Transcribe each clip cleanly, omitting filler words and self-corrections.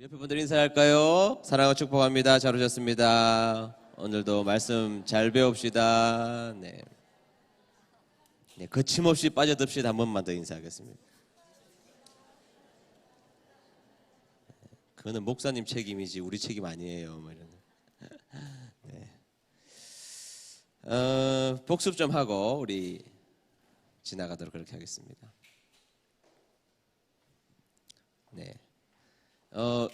옆에 분들 인사할까요? 사랑하고 축복합니다. 잘 오셨습니다. 오늘도 말씀 잘 배웁시다. 네, 거침없이 빠져듭시다. 한 번만 더 인사하겠습니다. 그거는 목사님 책임이지 우리 책임 아니에요. 뭐 이런. 네. 복습 좀 하고 우리 지나가도록 그렇게 하겠습니다. 네.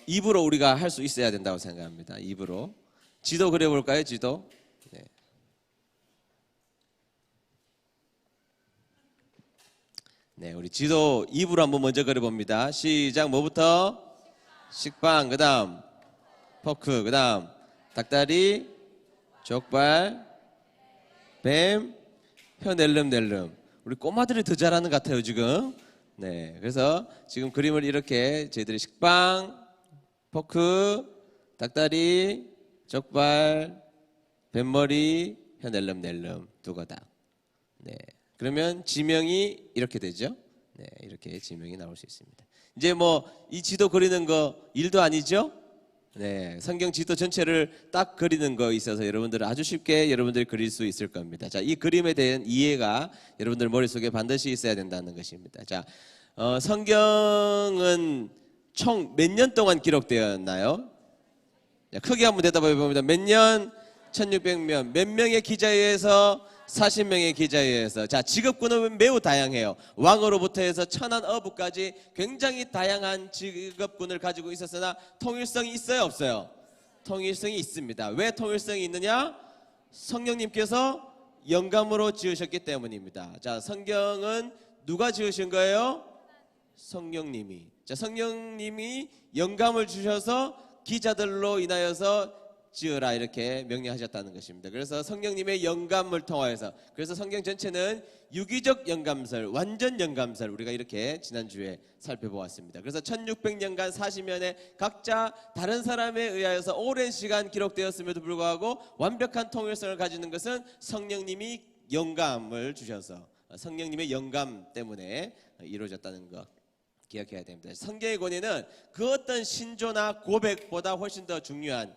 입으로 우리가 할 수 있어야 된다고 생각합니다. 입으로. 지도 그려볼까요? 지도. 네. 네, 우리 지도 입으로 한번 먼저 그려봅니다. 시작. 뭐부터? 식빵, 그 다음 포크, 그 다음 닭다리, 족발, 뱀, 혀 낼름낼름. 우리 꼬마들이 더 잘하는 것 같아요 지금. 네, 그래서 지금 그림을 이렇게 저희들이 식빵, 포크, 닭다리, 족발, 뱀머리, 혀 낼름낼름 두 거다. 네, 그러면 지명이 이렇게 되죠. 네, 이렇게 지명이 나올 수 있습니다. 이제 뭐 이 지도 그리는 거 일도 아니죠. 네, 성경 지도 전체를 딱 그리는 거 있어서 여러분들은 아주 쉽게 여러분들이 그릴 수 있을 겁니다. 자, 이 그림에 대한 이해가 여러분들 머릿속에 반드시 있어야 된다는 것입니다. 자, 성경은 총 몇 년 동안 기록되었나요? 자, 크게 한번 대답해 봅니다. 몇 년? 1600년. 몇 명의 기자에 의해서? 40명의 기자에 의해서. 자, 직업군은 매우 다양해요. 왕으로부터 해서 천한 어부까지 굉장히 다양한 직업군을 가지고 있었으나 통일성이 있어요, 없어요? 통일성이 있습니다. 왜 통일성이 있느냐? 성령님께서 영감으로 지으셨기 때문입니다. 자, 성경은 누가 지으신 거예요? 성령님이. 자, 성령님이 영감을 주셔서 기자들로 인하여서 지으라 이렇게 명령하셨다는 것입니다. 그래서 성령님의 영감을 통하여서, 그래서 성경 전체는 유기적 영감설, 완전 영감설, 우리가 이렇게 지난주에 살펴보았습니다. 그래서 1600년간 40년에 각자 다른 사람에 의하여서 오랜 시간 기록되었음에도 불구하고 완벽한 통일성을 가지는 것은 성령님이 영감을 주셔서, 성령님의 영감 때문에 이루어졌다는 것 기억해야 됩니다. 성경의 권위는 그 어떤 신조나 고백보다 훨씬 더 중요한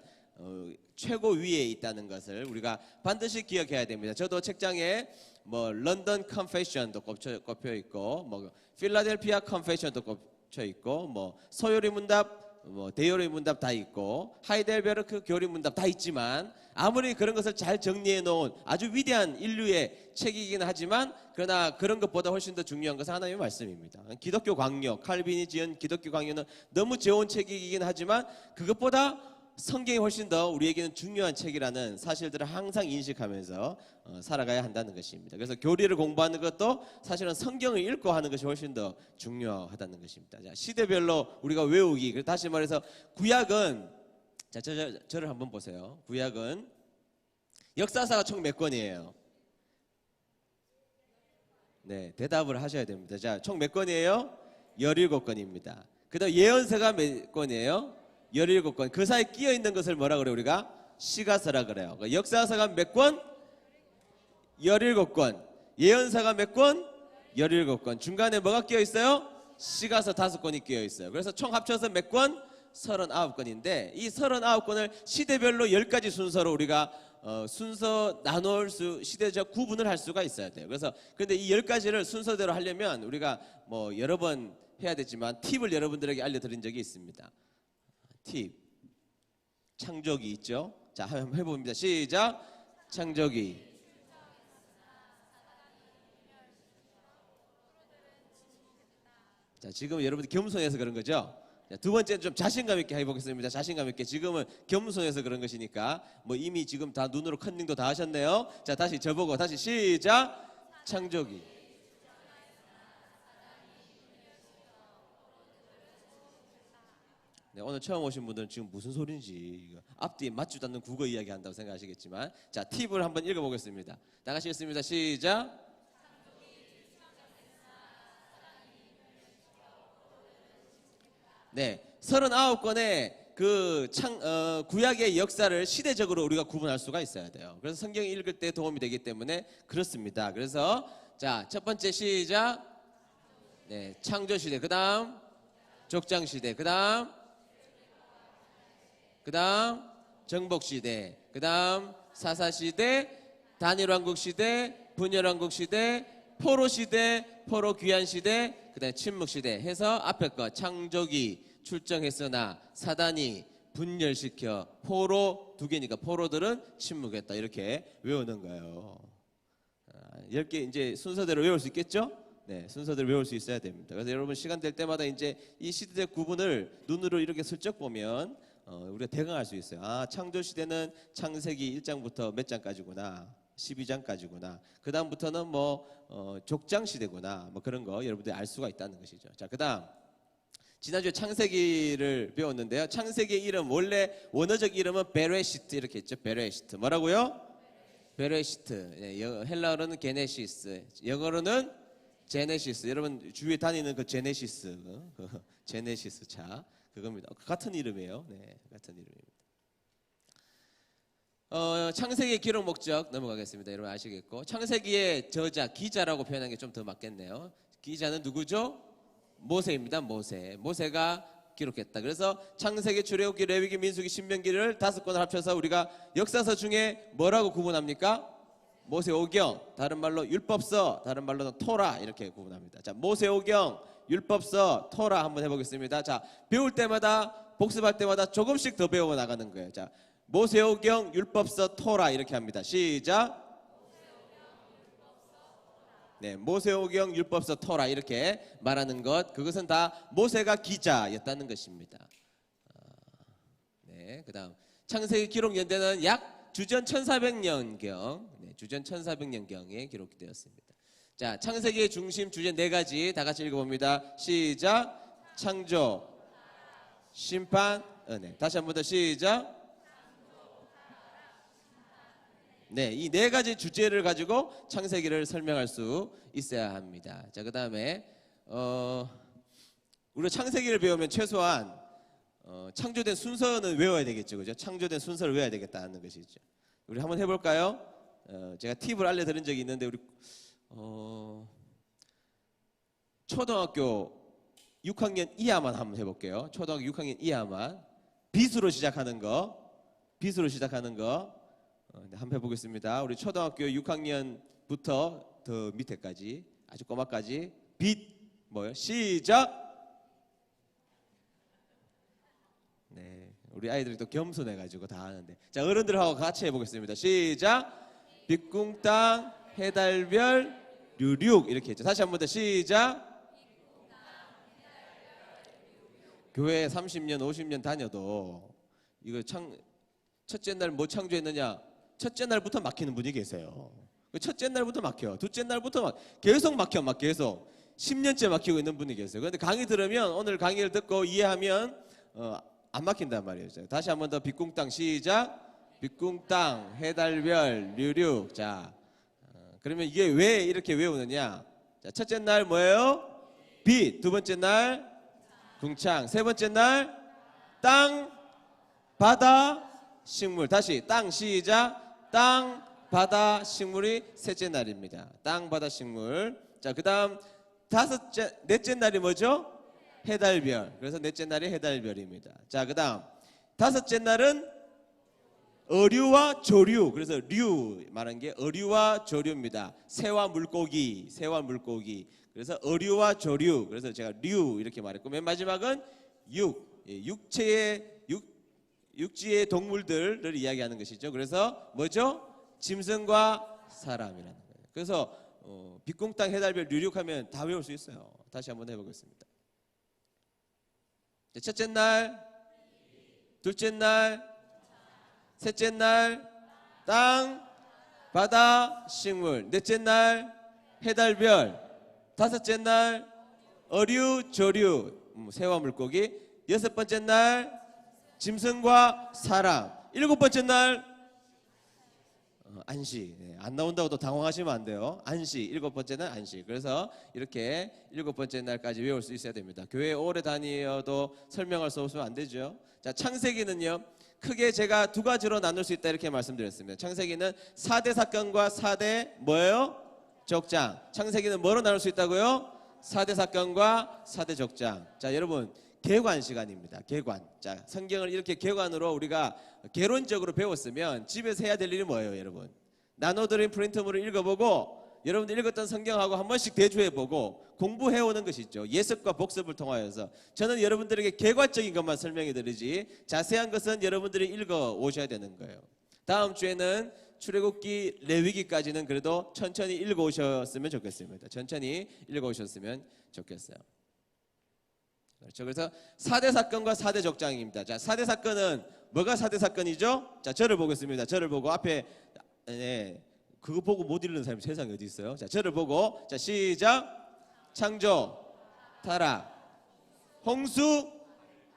최고 위에 있다는 것을 우리가 반드시 기억해야 됩니다. 저도 책장에 뭐 런던 컨페션도 꼽혀 있고, 뭐 필라델피아 컨페션도 꼽혀 있고, 뭐 소요리 문답, 뭐 대요리 문답 다 있고, 하이델베르크 교리 문답 다 있지만, 아무리 그런 것을 잘 정리해 놓은 아주 위대한 인류의 책이긴 하지만, 그러나 그런 것보다 훨씬 더 중요한 것은 하나님의 말씀입니다. 기독교 강요, 칼빈이 지은 기독교 강요는 너무 좋은 책이긴 하지만 그것보다 성경이 훨씬 더 우리에게는 중요한 책이라는 사실들을 항상 인식하면서 살아가야 한다는 것입니다. 그래서 교리를 공부하는 것도 사실은 성경을 읽고 하는 것이 훨씬 더 중요하다는 것입니다. 자, 시대별로 우리가 외우기, 다시 말해서 구약은, 자, 저를 한번 보세요. 구약은 역사사가 총 몇 권이에요? 네, 대답을 하셔야 됩니다. 자, 총 몇 권이에요? 17권입니다. 그 다음 예언서가 몇 권이에요? 17권. 그 사이에 끼어 있는 것을 뭐라 그래요? 우리가 시가서라 그래요. 역사서가 몇 권? 17권. 예언서가 몇 권? 17권. 중간에 뭐가 끼어 있어요? 시가서 5권이 끼어 있어요. 그래서 총 합쳐서 몇 권? 39권인데 이 39권을 시대별로 10가지 순서로 우리가 순서 나눌 수, 시대적 구분을 할 수가 있어야 돼요. 그래서 근데 이 10가지를 순서대로 하려면 우리가 뭐 여러 번 해야 되지만 팁을 여러분들에게 알려드린 적이 있습니다. 팁. 창조기 있죠? 자, 한번 해봅니다. 시작. 창조기. 자, 지금 여러분들 겸손해서 그런 거죠? 자, 두 번째는 좀 자신감 있게 해보겠습니다. 자신감 있게. 지금은 겸손해서 그런 것이니까 뭐 이미 지금 다 눈으로 컨닝도 다 하셨네요. 자, 다시 저보고 다시 시작. 창조기. 네, 오늘 처음 오신 분들은 지금 무슨 소리인지 앞뒤에 맞지도 않는 국어 이야기 한다고 생각하시겠지만, 자, 팁을 한번 읽어보겠습니다. 다 같이 읽습니다. 시작. 네, 39권의 그 구약의 역사를 시대적으로 우리가 구분할 수가 있어야 돼요. 그래서 성경 읽을 때 도움이 되기 때문에 그렇습니다. 그래서 자, 첫 번째 시작. 네, 창조시대, 그 다음 족장시대, 그 다음 그 다음 정복시대, 그 다음 사사시대, 단일왕국시대, 분열왕국시대, 포로시대, 포로귀환시대, 그 다음에 침묵시대 해서 앞에 거 창조기 출정했으나 사단이 분열시켜 포로 두 개니까 포로들은 침묵했다 이렇게 외우는 거예요. 10개 이제 순서대로 외울 수 있겠죠? 네, 순서대로 외울 수 있어야 됩니다. 그래서 여러분 시간 될 때마다 이제 이 시대적 구분을 눈으로 이렇게 슬쩍 보면 우리가 대강할 수 있어요. 아, 창조 시대는 창세기 1장부터 몇 장까지구나. 12장까지구나. 그 다음부터는 뭐 족장 시대구나. 뭐 그런 거 여러분들이 알 수가 있다는 것이죠. 자, 그 다음 지난주에 창세기를 배웠는데요. 창세기의 이름 원래 원어적 이름은 베레시트 이렇게 했죠. 베레시트 뭐라고요? 베레시트. 헬라어로는 게네시스, 영어로는 제네시스. 여러분 주위에 다니는 그 제네시스, 제네시스 차 그겁니다. 같은 이름이에요. 네, 같은 이름입니다. 창세기의 기록 목적 넘어가겠습니다. 여러분 아시겠고 창세기의 저자 기자라고 표현하는 게 좀 더 맞겠네요. 기자는 누구죠? 모세입니다. 모세가 기록했다. 그래서 창세기, 출애굽기, 레위기, 민수기, 신명기를 5권을 합쳐서 우리가 역사서 중에 뭐라고 구분합니까? 모세오경, 다른 말로 율법서, 다른 말로는 토라 이렇게 구분합니다. 자, 모세오경, 율법서, 토라 한번 해보겠습니다. 자, 배울 때마다 복습할 때마다 조금씩 더 배워 나가는 거예요. 자, 모세오경, 율법서, 토라 이렇게 합니다. 시작. 네, 모세오경, 율법서, 토라 이렇게 말하는 것, 그것은 다 모세가 기자였다는 것입니다. 네, 그다음 창세기 기록 연대는 약 주전 1400년경, 네, 주전 1400년경에 기록되었습니다. 자, 창세기의 중심 주제 4가지 다 같이 읽어봅니다. 시작. 창조, 심판, 은혜. 다시 한 번 더 시작. 네, 이 4가지 주제를 가지고 창세기를 설명할 수 있어야 합니다. 자, 그 다음에 우리가 창세기를 배우면 최소한 창조된 순서는 외워야 되겠죠, 그죠? 창조된 순서를 외워야 되겠다는 것이죠. 우리 한번 해볼까요? 제가 팁을 알려드린 적이 있는데 우리 초등학교 6학년 이하만 한번 해볼게요. 초등학교 6학년 이하만 빛으로 시작하는 거. 한번 해보겠습니다. 우리 초등학교 6학년부터 더 밑에까지 아주 꼬마까지 빛 뭐요? 시작. 네, 우리 아이들이 또 겸손해가지고 다 하는데 자 어른들하고 같이 해보겠습니다. 시작. 빛궁땅 해달별 류륙 이렇게 했죠. 다시 한 번 더 시작. 교회 30년 50년 다녀도 이거 첫째 날 뭐 창조했느냐? 첫째 날부터 막히는 분이 계세요. 첫째 날부터 막혀. 둘째 날부터 계속 막혀. 계속 10년째 막히고 있는 분이 계세요. 그런데 강의 들으면 오늘 강의를 듣고 이해하면 안 막힌단 말이에요. 다시 한 번 더 빛궁땅 시작. 빛궁땅 해달별 류륙. 자, 그러면 이게 왜 이렇게 외우느냐? 자, 첫째 날 뭐예요? 빛. 두 번째 날 궁창. 세 번째 날 땅, 바다, 식물. 다시 땅 시작. 땅, 바다, 식물이 셋째 날입니다. 땅, 바다, 식물. 자, 그 다음 넷째 날이 뭐죠? 해달별. 그래서 넷째 날이 해달별입니다. 자, 그 다음 다섯째 날은 어류와 조류. 그래서 류 말한 게 어류와 조류입니다. 새와 물고기. 그래서 어류와 조류. 그래서 제가 류 이렇게 말했고 맨 마지막은 육지의 동물들을 이야기하는 것이죠. 그래서 뭐죠? 짐승과 사람이라는 거예요. 그래서 빛궁땅 해달별 류륙하면 다 외울 수 있어요. 다시 한번 해보겠습니다. 첫째 날, 둘째 날, 셋째 날, 땅, 바다, 식물. 넷째 날, 해달별. 다섯째 날, 어류, 조류, 새와 물고기. 여섯 번째 날, 짐승과 사람. 일곱 번째 날 안식. 안 나온다고 또 당황하시면 안 돼요. 안식. 일곱 번째 날 안식. 그래서 이렇게 일곱 번째 날까지 외울 수 있어야 됩니다. 교회 오래 다니어도 설명할 수 없으면 안 되죠. 자, 창세기는요 크게 제가 2가지로 나눌 수 있다 이렇게 말씀드렸습니다. 창세기는 4대 사건과 4대 뭐예요? 족장. 창세기는 뭐로 나눌 수 있다고요? 4대 사건과 4대 족장. 자, 여러분 개관 시간입니다. 개관. 자, 성경을 이렇게 개관으로 우리가 개론적으로 배웠으면 집에서 해야 될 일이 뭐예요, 여러분? 나눠드린 프린트물을 읽어보고 여러분들 읽었던 성경하고 한 번씩 대조해보고 공부해오는 것이죠. 예습과 복습을 통하여서. 저는 여러분들에게 개괄적인 것만 설명해 드리지 자세한 것은 여러분들이 읽어 오셔야 되는 거예요. 다음 주에는 출애굽기, 레위기까지는 그래도 천천히 읽어 오셨으면 좋겠습니다. 천천히 읽어 오셨으면 좋겠어요. 그렇죠. 그래서 4대 사건과 4대 족장입니다. 자, 4대 사건은 뭐가 4대 사건이죠? 자, 저를 보겠습니다. 저를 보고 앞에 그거 보고 못 읽는 사람이 세상에 어디 있어요? 자, 저를 보고 자, 시작. 창조, 타락, 홍수,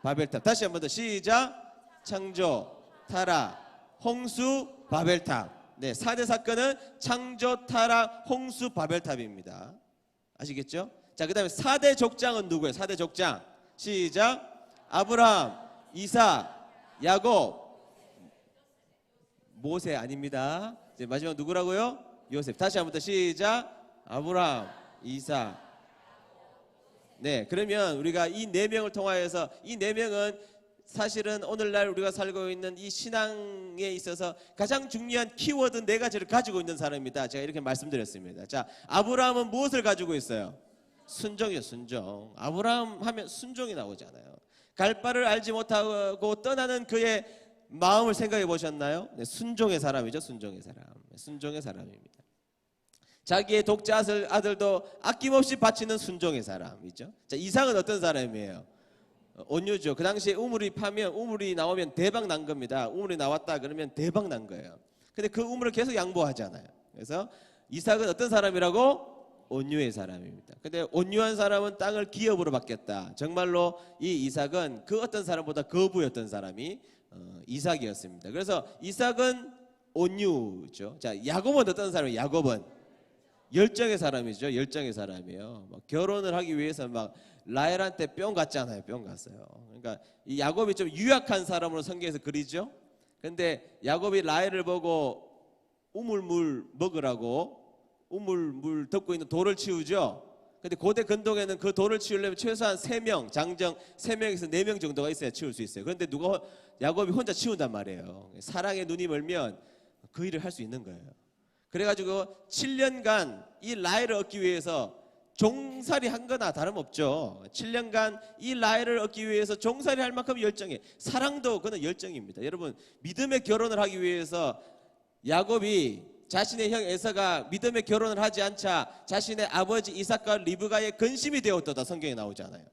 바벨탑. 다시 한 번 더 시작. 창조, 타락, 홍수, 바벨탑. 네, 4대 사건은 창조, 타락, 홍수, 바벨탑입니다. 아시겠죠? 자, 그다음에 4대 족장은 누구예요? 4대 족장. 시작. 아브라함, 이삭, 야곱, 모세 아닙니다. 이제 마지막 누구라고요? 요셉. 다시 한번 더 시작. 아브라함, 이삭. 네, 그러면 우리가 이 네 명을 통하여서 이 네 명은 사실은 오늘날 우리가 살고 있는 이 신앙에 있어서 가장 중요한 키워드 네 가지를 가지고 있는 사람입니다. 제가 이렇게 말씀드렸습니다. 자, 아브라함은 무엇을 가지고 있어요? 순종이요, 순종. 아브라함 하면 순종이 나오잖아요. 갈 바를 알지 못하고 떠나는 그의 마음을 생각해 보셨나요? 네, 순종의 사람이죠. 순종의 사람. 순종의 사람입니다. 자기의 독자 아들도 아낌없이 바치는 순종의 사람이죠. 자, 이삭은 어떤 사람이에요? 온유죠. 그 당시에 우물이 나오면 대박 난 겁니다. 우물이 나왔다 그러면 대박 난 거예요. 근데 그 우물을 계속 양보하잖아요. 그래서 이삭은 어떤 사람이라고? 온유의 사람입니다. 근데 온유한 사람은 땅을 기업으로 받겠다. 정말로 이 이삭은 그 어떤 사람보다 거부였던 사람이 이삭이었습니다. 그래서 이삭은 온유죠. 자, 야곱은 어떤 사람이에요? 야곱은 열정의 사람이죠. 열정의 사람이에요. 막 결혼을 하기 위해서 막 라헬한테 뿅 갔잖아요. 뿅 갔어요. 그러니까 이 야곱이 좀 유약한 사람으로 성경에서 그리죠. 근데 야곱이 라헬을 보고 우물물 먹으라고 우물물 덮고 있는 돌을 치우죠. 근데 고대 근동에는 그 돌을 치우려면 최소한 3명, 장정 3명에서 4명 정도가 있어야 치울 수 있어요. 그런데 야곱이 혼자 치운단 말이에요. 사랑에 눈이 멀면 그 일을 할 수 있는 거예요. 그래가지고 7년간 이 라헬을 얻기 위해서 종살이 한 거나 다름없죠. 7년간 이 라헬을 얻기 위해서 종살이 할 만큼 열정해. 사랑도 그는 열정입니다. 여러분, 믿음의 결혼을 하기 위해서 야곱이 자신의 형 에서가 믿음의 결혼을 하지 않자 자신의 아버지 이삭과 리브가의 근심이 되었도다. 성경에 나오잖아요.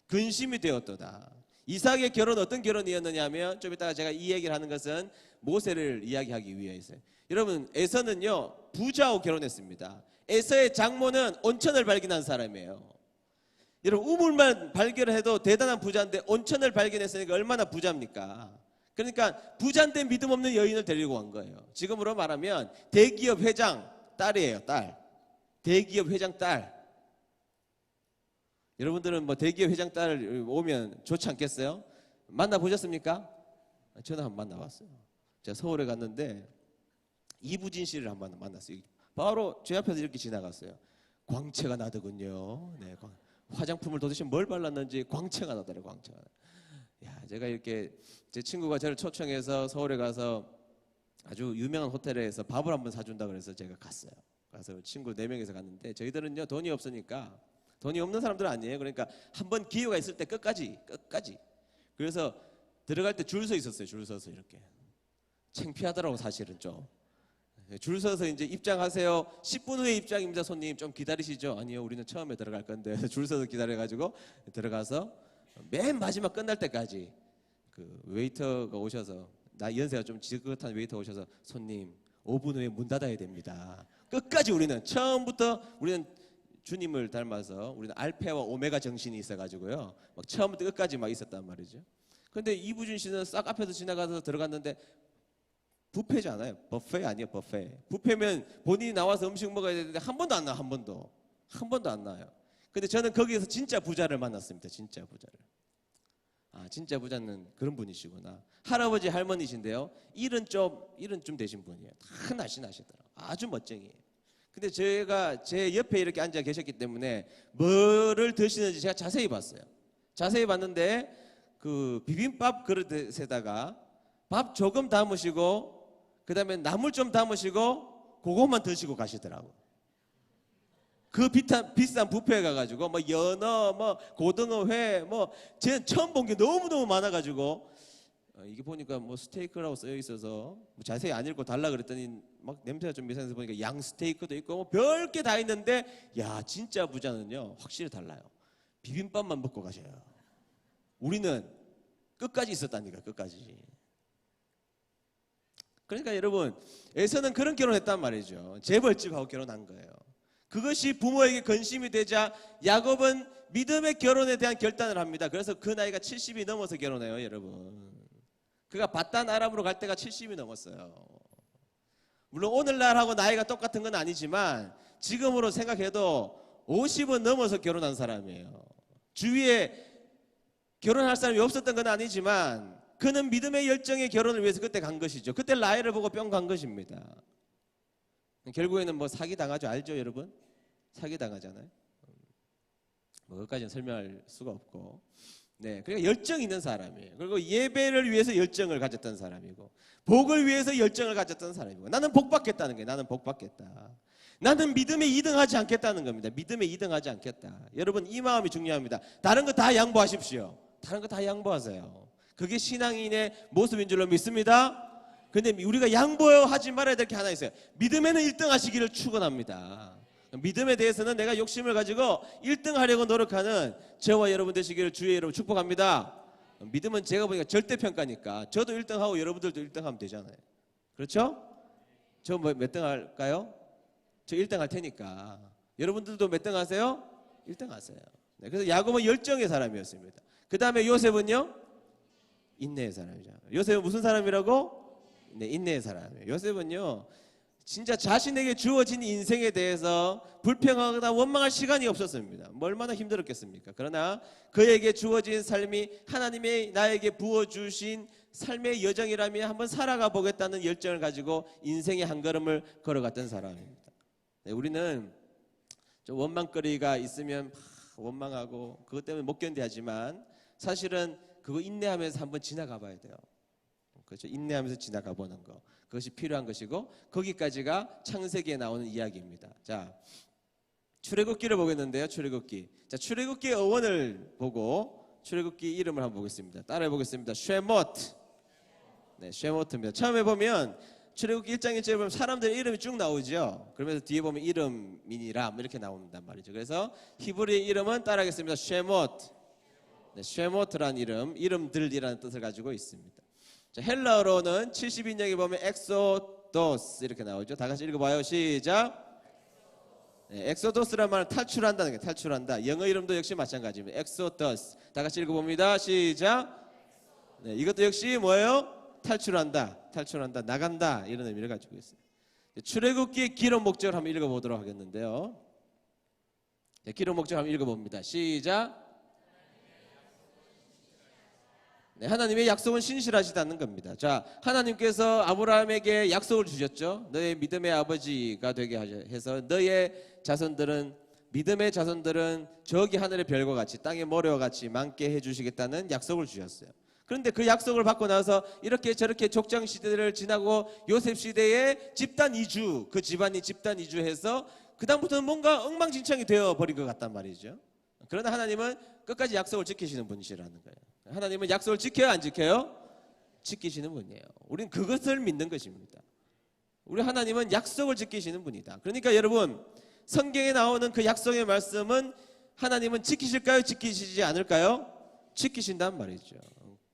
근심이 되었도다. 이삭의 결혼은 어떤 결혼이었느냐 하면 좀 이따가 제가 이 얘기를 하는 것은 모세를 이야기하기 위해서요. 여러분, 에서는요 부자하고 결혼했습니다. 에서의 장모는 온천을 발견한 사람이에요. 여러분, 우물만 발견해도 대단한 부자인데 온천을 발견했으니까 얼마나 부자입니까? 그러니까 부자인데 믿음 없는 여인을 데리고 간 거예요. 지금으로 말하면 대기업 회장 딸이에요. 딸. 대기업 회장 딸. 여러분들은 뭐 대기업 회장 딸 오면 좋지 않겠어요? 만나보셨습니까? 저는 한번 만나봤어요. 제가 서울에 갔는데 이부진 씨를 한번 만났어요. 바로 제 앞에서 이렇게 지나갔어요. 광채가 나더군요. 네, 화장품을 도대체 뭘 발랐는지 광채가 나더라고요. 광채가. 야, 제가 이렇게 제 친구가 저를 초청해서 서울에 가서 아주 유명한 호텔에서 밥을 한번 사준다 그래서 제가 갔어요. 가서 친구 4명이서 갔는데 저희들은요 돈이 없으니까, 돈이 없는 사람들은 아니에요. 그러니까 한번 기회가 있을 때 끝까지. 그래서 들어갈 때 줄 서 있었어요. 줄 서서 이렇게. 창피하더라고 사실은 좀. 줄 서서 이제 입장하세요. 10분 후에 입장입니다. 손님 좀 기다리시죠. 아니요, 우리는 처음에 들어갈 건데. 줄 서서 기다려가지고 들어가서 맨 마지막 끝날 때까지 그 웨이터가 오셔서, 나 연세가 좀 지긋한 웨이터가 오셔서 손님 5분 후에 문 닫아야 됩니다. 끝까지 우리는 처음부터 우리는 주님을 닮아서 우리는 알파와 오메가 정신이 있어가지고요. 막 처음부터 끝까지 막 있었단 말이죠. 그런데 이부준 씨는 싹 앞에서 지나가서 들어갔는데 뷔페잖아요. 버페 아니에요, 버페. 뷔페면 본인이 나와서 음식 먹어야 되는데 한 번도 안 나와, 한 번도 안 나와요. 근데 저는 거기에서 진짜 부자를 만났습니다. 진짜 부자를. 아, 진짜 부자는 그런 분이시구나. 할아버지 할머니신데요. 일은 좀 되신 분이에요. 다 날씬하시더라고요. 아주 멋쟁이에요. 근데 제가 제 옆에 이렇게 앉아 계셨기 때문에 뭐를 드시는지 제가 자세히 봤어요. 자세히 봤는데 그 비빔밥 그릇에다가 밥 조금 담으시고 그다음에 나물 좀 담으시고 그것만 드시고 가시더라고. 그 비싼 뷔페에 가가지고 뭐 연어, 뭐 고등어 회, 뭐 제가 처음 본 게 너무너무 많아가지고 이게 보니까 뭐 스테이크라고 쓰여 있어서 뭐 자세히 안 읽고 달라 그랬더니 막 냄새가 좀 이상해서 보니까 양 스테이크도 있고 뭐 별게 다 있는데 야 진짜 부자는요 확실히 달라요. 비빔밥만 먹고 가셔요. 우리는 끝까지 있었다니까 끝까지. 그러니까 여러분 에서는 그런 결혼했단 말이죠. 재벌집하고 결혼한 거예요. 그것이 부모에게 근심이 되자 야곱은 믿음의 결혼에 대한 결단을 합니다. 그래서 그 나이가 70이 넘어서 결혼해요 여러분. 그가 바단 아람으로 갈 때가 70이 넘었어요. 물론 오늘날하고 나이가 똑같은 건 아니지만 지금으로 생각해도 50은 넘어서 결혼한 사람이에요. 주위에 결혼할 사람이 없었던 건 아니지만 그는 믿음의 열정의 결혼을 위해서 그때 간 것이죠. 그때 나이를 보고 뿅 간 것입니다. 결국에는 뭐 사기 당하죠. 알죠 여러분? 사기 당하잖아요. 뭐 그것까지는 설명할 수가 없고. 네, 그러니까 열정 있는 사람이에요. 그리고 예배를 위해서 열정을 가졌던 사람이고 복을 위해서 열정을 가졌던 사람이고 나는 복 받겠다는 거예요. 나는 복 받겠다. 나는 믿음에 2등하지 않겠다는 겁니다. 믿음에 2등하지 않겠다. 여러분 이 마음이 중요합니다. 다른 거 다 양보하십시오. 다른 거 다 양보하세요. 그게 신앙인의 모습인 줄로 믿습니다. 근데 우리가 양보하지 말아야 될 게 하나 있어요. 믿음에는 1등 하시기를 축원합니다. 믿음에 대해서는 내가 욕심을 가지고 1등 하려고 노력하는 저와 여러분 되시기를 주의 이름으로 축복합니다. 믿음은 제가 보니까 절대평가니까 저도 1등하고 여러분들도 1등하면 되잖아요. 그렇죠? 저 몇 등 할까요? 저 1등 할 테니까 여러분들도 몇 등 하세요? 1등 하세요. 네, 그래서 야곱은 열정의 사람이었습니다. 그 다음에 요셉은요? 인내의 사람이죠. 요셉은 무슨 사람이라고? 네, 인내의 사람이에요. 요셉은요 진짜 자신에게 주어진 인생에 대해서 불평하거나 원망할 시간이 없었습니다. 뭐 얼마나 힘들었겠습니까? 그러나 그에게 주어진 삶이 하나님의 나에게 부어주신 삶의 여정이라면 한번 살아가 보겠다는 열정을 가지고 인생의 한 걸음을 걸어갔던 사람입니다. 네, 우리는 좀 원망거리가 있으면 원망하고 그것 때문에 못 견디하지만 사실은 그거 인내하면서 한번 지나가 봐야 돼요. 그렇죠? 인내하면서 지나가 보는 거. 그것이 필요한 것이고 거기까지가 창세기에 나오는 이야기입니다. 자, 출애굽기를 보겠는데요. 출애굽기. 자, 출애굽기의 어원을 보고 출애굽기 이름을 한번 보겠습니다. 따라해 보겠습니다. 쉐모트. 네, 쉐모트입니다. 처음에 보면 출애굽기 1장 1절에 보면 사람들의 이름이 쭉 나오죠. 그러면서 뒤에 보면 이름이니람 이렇게 나온단 말이죠. 그래서 히브리의 이름은 따라하겠습니다. 쉐모트. 네, 쉐모트라는 이름들이라는 뜻을 가지고 있습니다. 자, 헬라어로는 70인역에 보면 엑소도스 이렇게 나오죠. 다 같이 읽어봐요. 시작. 네, 엑소도스란 말은 탈출한다는 게 탈출한다. 영어 이름도 역시 마찬가지입니다. 엑소도스. 다 같이 읽어봅니다. 시작. 네, 이것도 역시 뭐예요? 탈출한다. 탈출한다. 나간다. 이런 의미를 가지고 있어요. 출애굽기의 기록 목적을 한번 읽어보도록 하겠는데요. 네, 기록 목적 한번 읽어봅니다. 시작. 네, 하나님의 약속은 신실하시다는 겁니다. 자, 하나님께서 아브라함에게 약속을 주셨죠. 너의 믿음의 아버지가 되게 해서 너의 자손들은 믿음의 자손들은 저기 하늘의 별과 같이 땅의 모래와 같이 많게 해주시겠다는 약속을 주셨어요. 그런데 그 약속을 받고 나서 이렇게 저렇게 족장 시대를 지나고 요셉 시대에 집단 이주, 그 집안이 집단 이주해서 그 다음부터는 뭔가 엉망진창이 되어버린 것 같단 말이죠. 그러나 하나님은 끝까지 약속을 지키시는 분이시라는 거예요. 하나님은 약속을 지켜요, 안 지켜요? 지키시는 분이에요. 우리는 그것을 믿는 것입니다. 우리 하나님은 약속을 지키시는 분이다. 그러니까 여러분 성경에 나오는 그 약속의 말씀은 하나님은 지키실까요? 지키시지 않을까요? 지키신단 말이죠.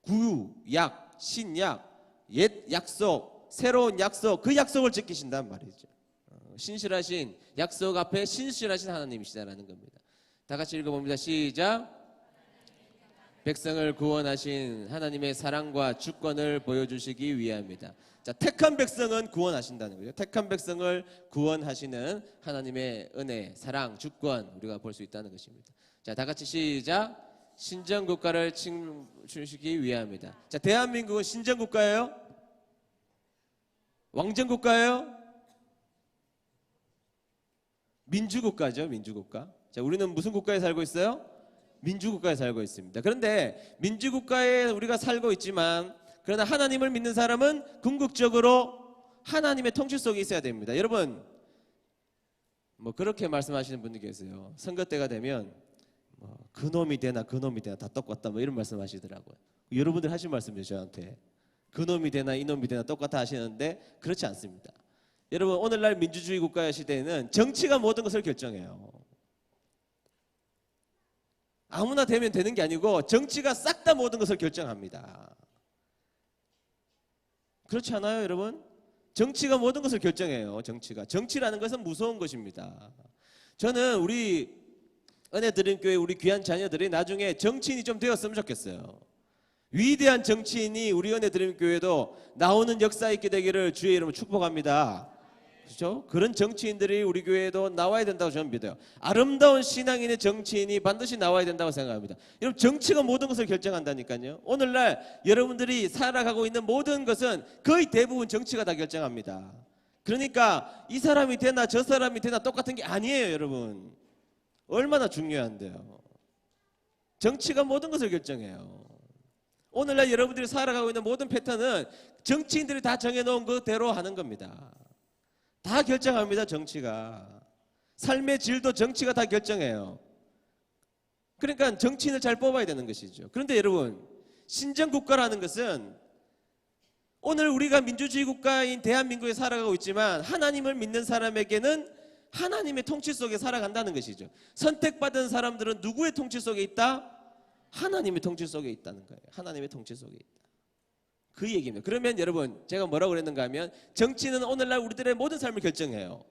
구약, 신약, 옛 약속, 새로운 약속, 그 약속을 지키신단 말이죠. 신실하신 약속 앞에 신실하신 하나님이시다라는 겁니다. 다 같이 읽어봅니다. 시작. 백성을 구원하신 하나님의 사랑과 주권을 보여주시기 위함이다. 자, 택한 백성은 구원하신다는 거죠. 택한 백성을 구원하시는 하나님의 은혜, 사랑, 주권 우리가 볼 수 있다는 것입니다. 자, 다 같이 시작. 신정국가를 칭주시기 위함이다. 자, 대한민국은 신정국가예요? 왕정국가예요? 민주국가죠, 민주국가. 자, 우리는 무슨 국가에 살고 있어요? 민주국가에 살고 있습니다. 그런데 민주국가에 우리가 살고 있지만 그러나 하나님을 믿는 사람은 궁극적으로 하나님의 통치 속에 있어야 됩니다. 여러분 뭐 그렇게 말씀하시는 분들 계세요. 선거 때가 되면 뭐 그놈이 되나 그놈이 되나 다 똑같다 뭐 이런 말씀하시더라고요. 여러분들 하신 말씀이죠. 저한테 그놈이 되나 이놈이 되나 똑같아 하시는데 그렇지 않습니다. 여러분 오늘날 민주주의 국가의 시대에는 정치가 모든 것을 결정해요. 아무나 되면 되는 게 아니고 정치가 싹 다 모든 것을 결정합니다. 그렇지 않아요, 여러분? 정치가 모든 것을 결정해요. 정치라는 것은 무서운 것입니다. 저는 우리 은혜드림교회 우리 귀한 자녀들이 나중에 정치인이 좀 되었으면 좋겠어요. 위대한 정치인이 우리 은혜드림교회도 나오는 역사 있게 되기를 주의 이름으로 축복합니다. 그렇죠? 그런 정치인들이 우리 교회에도 나와야 된다고 저는 믿어요. 아름다운 신앙인의 정치인이 반드시 나와야 된다고 생각합니다. 여러분 정치가 모든 것을 결정한다니까요. 오늘날 여러분들이 살아가고 있는 모든 것은 거의 대부분 정치가 다 결정합니다. 그러니까 이 사람이 되나 저 사람이 되나 똑같은 게 아니에요, 여러분. 얼마나 중요한데요. 정치가 모든 것을 결정해요. 오늘날 여러분들이 살아가고 있는 모든 패턴은 정치인들이 다 정해놓은 그대로 하는 겁니다. 다 결정합니다. 정치가. 삶의 질도 정치가 다 결정해요. 그러니까 정치인을 잘 뽑아야 되는 것이죠. 그런데 여러분 신정국가라는 것은 오늘 우리가 민주주의 국가인 대한민국에 살아가고 있지만 하나님을 믿는 사람에게는 하나님의 통치 속에 살아간다는 것이죠. 선택받은 사람들은 누구의 통치 속에 있다? 하나님의 통치 속에 있다는 거예요. 하나님의 통치 속에 있다. 그 얘기입니다. 그러면 여러분 제가 뭐라고 그랬는가 하면 정치는 오늘날 우리들의 모든 삶을 결정해요.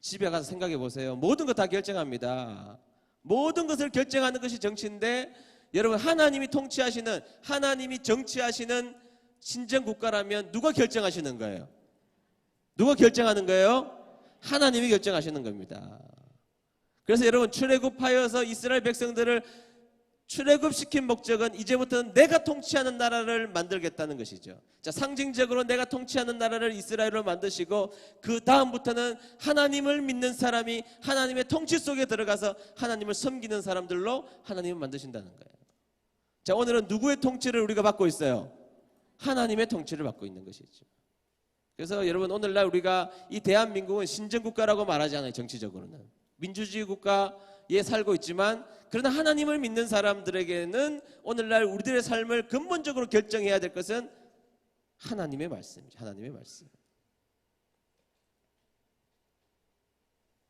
집에 가서 생각해 보세요. 모든 거 다 결정합니다. 모든 것을 결정하는 것이 정치인데 여러분 하나님이 통치하시는 하나님이 정치하시는 신정국가라면 누가 결정하시는 거예요? 누가 결정하는 거예요? 하나님이 결정하시는 겁니다. 그래서 여러분 출애굽하여서 이스라엘 백성들을 출애굽시킨 목적은 이제부터는 내가 통치하는 나라를 만들겠다는 것이죠. 자, 상징적으로 내가 통치하는 나라를 이스라엘로 만드시고 그 다음부터는 하나님을 믿는 사람이 하나님의 통치 속에 들어가서 하나님을 섬기는 사람들로 하나님을 만드신다는 거예요. 자, 오늘은 누구의 통치를 우리가 받고 있어요? 하나님의 통치를 받고 있는 것이죠. 그래서 여러분 오늘날 우리가 이 대한민국은 신정국가라고 말하지 않아요. 정치적으로는 민주주의 국가에 살고 있지만 그러나 하나님을 믿는 사람들에게는 오늘날 우리들의 삶을 근본적으로 결정해야 될 것은 하나님의 말씀이죠. 하나님의 말씀.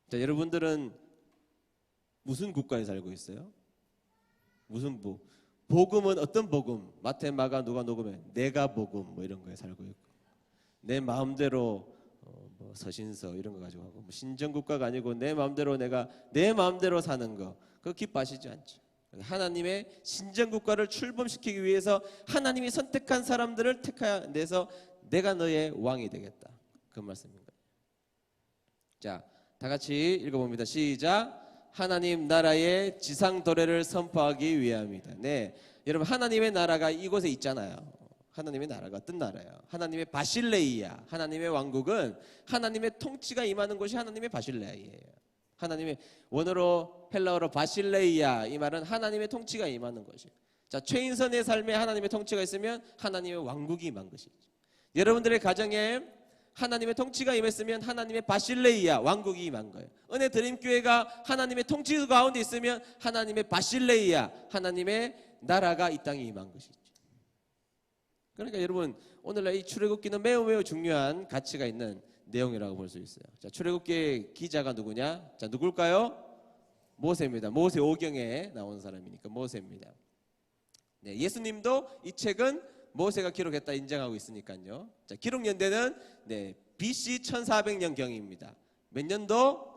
자, 여러분들은 무슨 국가에 살고 있어요? 무슨 복음은 어떤 복음? 마태, 마가, 누가 녹음해? 내가 복음 뭐 이런 거에 살고 있고 내 마음대로 뭐 서신서 이런 거 가지고 하고 뭐 신정국가가 아니고 내 마음대로 내가 내 마음대로 사는 거 그거 기뻐하시지 않죠. 하나님의 신정국가를 출범시키기 위해서 하나님이 선택한 사람들을 택해내서 내가 너의 왕이 되겠다. 그 말씀인 거예요. 자, 다 같이 읽어봅니다. 시작. 하나님 나라의 지상 도래를 선포하기 위함이다. 네, 여러분 하나님의 나라가 이곳에 있잖아요. 하나님의 나라가 어떤 나라예요? 하나님의 바실레이야. 하나님의 왕국은 하나님의 통치가 임하는 곳이 하나님의 바실레이예요. 하나님의 원어로 헬라어로 바실레이야 이 말은 하나님의 통치가 임하는 것이에요. 자, 최인선의 삶에 하나님의 통치가 있으면 하나님의 왕국이 임한 것이죠. 여러분들의 가정에 하나님의 통치가 임했으면 하나님의 바실레이야 왕국이 임한 거예요. 은혜 드림교회가 하나님의 통치 가운데 있으면 하나님의 바실레이야 하나님의 나라가 이 땅에 임한 것이죠. 그러니까 여러분 오늘날 이 출애굽기는 매우 중요한 가치가 있는 내용이라고 볼 수 있어요. 자, 출애굽기의 기자가 누구냐? 자, 누굴까요? 모세입니다. 모세 오경에 나온 사람이니까 모세입니다. 네, 예수님도 이 책은 모세가 기록했다 인정하고 있으니까요. 자, 기록 연대는 네, BC 1400년 경입니다. 몇 년도?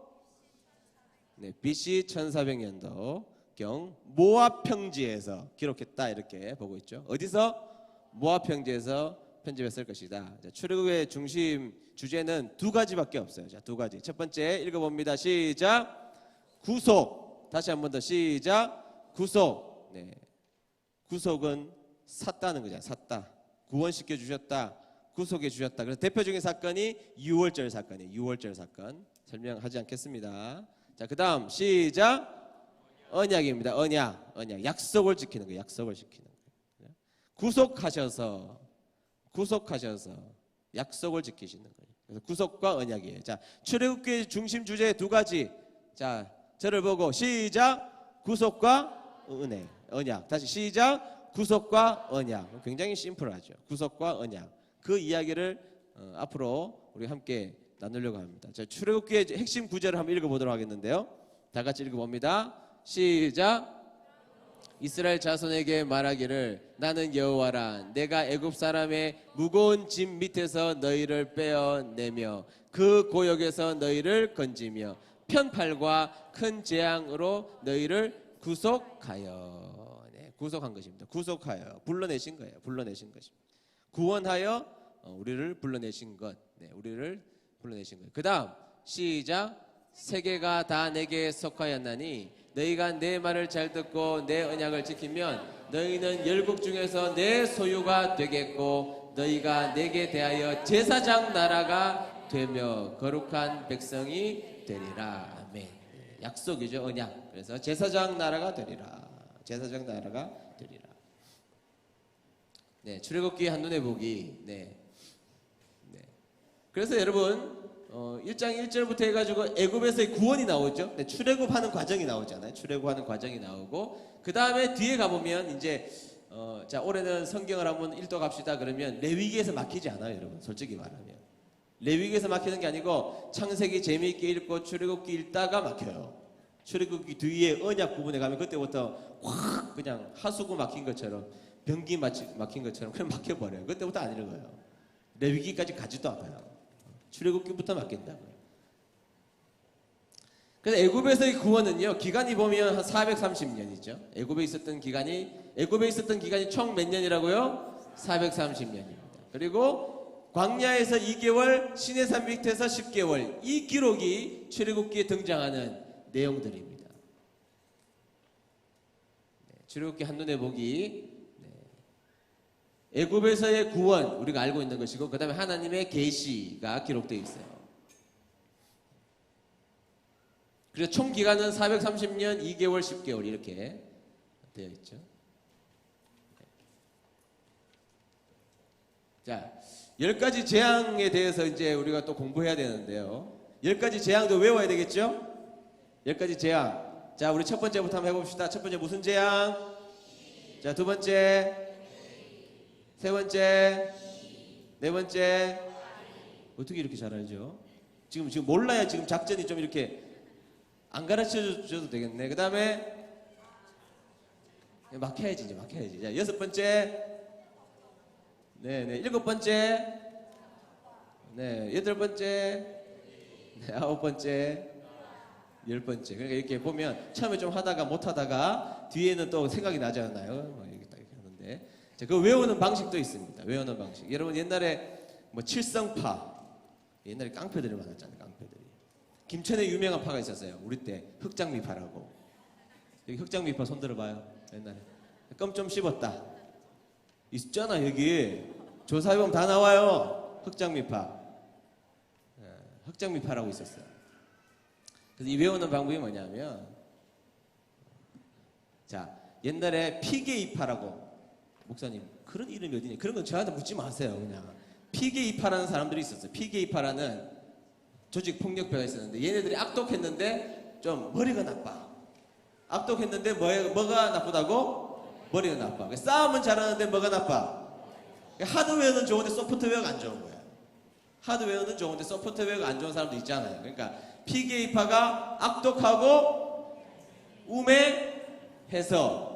네, BC 1400년도 경 모압 평지에서 기록했다 이렇게 보고 있죠. 어디서? 모압 평지에서 편집했을 것이다. 자, 출애굽의 중심 주제는 두 가지밖에 없어요. 자, 두 가지. 첫 번째 읽어봅니다. 시작. 구속. 다시 한 번 더 시작. 구속. 네, 구속은 샀다는 거잖아요. 샀다. 구원시켜 주셨다. 구속해 주셨다. 그래서 대표적인 사건이 유월절 사건이에요. 유월절 사건. 설명하지 않겠습니다. 자, 그 다음 시작. 언약입니다. 언약. 약속을 지키는 거예요. 약속을 지키는 거예요. 구속하셔서 약속을 지키시는 거예요. 그래서 구속과 언약이에요. 자, 출애굽기의 중심 주제 두 가지. 자, 저를 보고 시작. 구속과 은혜, 언약. 다시 시작. 구속과 언약. 굉장히 심플하죠. 구속과 언약. 그 이야기를 앞으로 우리 함께 나누려고 합니다. 자, 출애굽기의 핵심 구절을 한번 읽어보도록 하겠는데요. 다 같이 읽어봅니다. 시작. 이스라엘 자손에게 말하기를 나는 여호와라. 내가 애굽 사람의 무거운 짐 밑에서 너희를 빼어내며 그 고역에서 너희를 건지며 편팔과 큰 재앙으로 너희를 구속하여. 네, 구속한 것입니다. 구속하여 불러내신 거예요. 불러내신 것입니다. 구원하여 우리를 불러내신 것. 네, 우리를 불러내신 거예요. 그 다음 시작. 세계가 다 내게 속하였나니 너희가 내 말을 잘 듣고 내 언약을 지키면 너희는 열국 중에서 내 소유가 되겠고 너희가 내게 대하여 제사장 나라가 되며 거룩한 백성이 되리라. 아멘. 약속이죠. 언약. 그래서 제사장 나라가 되리라. 제사장 나라가 되리라. 네, 출애굽기 한눈에 보기. 네. 그래서 여러분 1장 1절부터 해가지고 애굽에서의 구원이 나오죠. 네, 출애굽하는 과정이 나오잖아요. 출애굽하는 과정이 나오고 그 다음에 뒤에 가보면 이제 자, 올해는 성경을 한번 읽도 갑시다 그러면 레위기에서 막히지 않아요, 여러분. 솔직히 말하면 레위기에서 막히는 게 아니고 창세기 재미있게 읽고 출애굽기 읽다가 막혀요. 출애굽기 뒤에 언약 부분에 가면 그때부터 확 그냥 하수구 막힌 것처럼 변기 막힌 것처럼 그냥 막혀버려요. 그때부터 안 읽어요. 레위기까지 가지도 않아요. 출애굽기부터 맡긴다고요. 그래서 애굽에서의 구원은요, 기간이 보면 한 430년이죠. 애굽에 있었던 기간이 총 몇 년이라고요? 430년입니다. 그리고 광야에서 2개월, 시내산 밑에서 10개월. 이 기록이 출애굽기에 등장하는 내용들입니다. 네, 출애굽기 한눈에 보기. 애굽에서의 구원 우리가 알고 있는 것이고 그 다음에 하나님의 계시가 기록되어 있어요. 그래서 총 기간은 430년 2개월 10개월 이렇게 되어 있죠. 자, 10가지 재앙에 대해서 이제 우리가 또 공부해야 되는데요. 10가지 재앙도 외워야 되겠죠? 10가지 재앙. 자, 우리 첫 번째부터 한번 해봅시다. 첫 번째 무슨 재앙? 자, 두 번째, 세 번째, 네 번째. 어떻게 이렇게 잘 알죠? 지금 몰라야 지금 작전이 좀 이렇게 안 가르쳐 줘도 되겠네. 그 다음에 막혀야지, 이제 막혀야지. 자, 여섯 번째, 네, 일곱 번째, 네, 여덟 번째, 네, 아홉 번째, 열 번째. 그러니까 이렇게 보면 처음에 좀 하다가 못 하다가 뒤에는 또 생각이 나지 않나요? 이렇게 딱 이렇게 하는데. 자, 그 외우는 방식도 있습니다. 외우는 방식. 여러분 옛날에 뭐 칠성파, 옛날에 깡패들이 많았잖아요. 깡패들이. 김천에 유명한 파가 있었어요. 우리 때 흑장미파라고. 여기 흑장미파 손 들어봐요. 옛날에 껌 좀 씹었다. 있잖아 여기. 조사해보면 다 나와요. 흑장미파. 흑장미파라고 있었어요. 그래서 이 외우는 방법이 뭐냐면, 자, 옛날에 피게이파라고. 목사님 그런 이름이 어디냐, 그런 건 저한테 묻지 마세요. 그냥 피게이파라는 사람들이 있었어요. 피게이파라는 조직폭력배가 있었는데 얘네들이 악독했는데 좀 머리가 나빠. 악독했는데 뭐가 나쁘다고? 머리가 나빠. 싸움은 잘하는데 뭐가 나빠? 하드웨어는 좋은데 소프트웨어가 안 좋은 거야. 하드웨어는 좋은데 소프트웨어가 안 좋은 사람도 있잖아요. 그러니까 피게이파가 악독하고 우매해서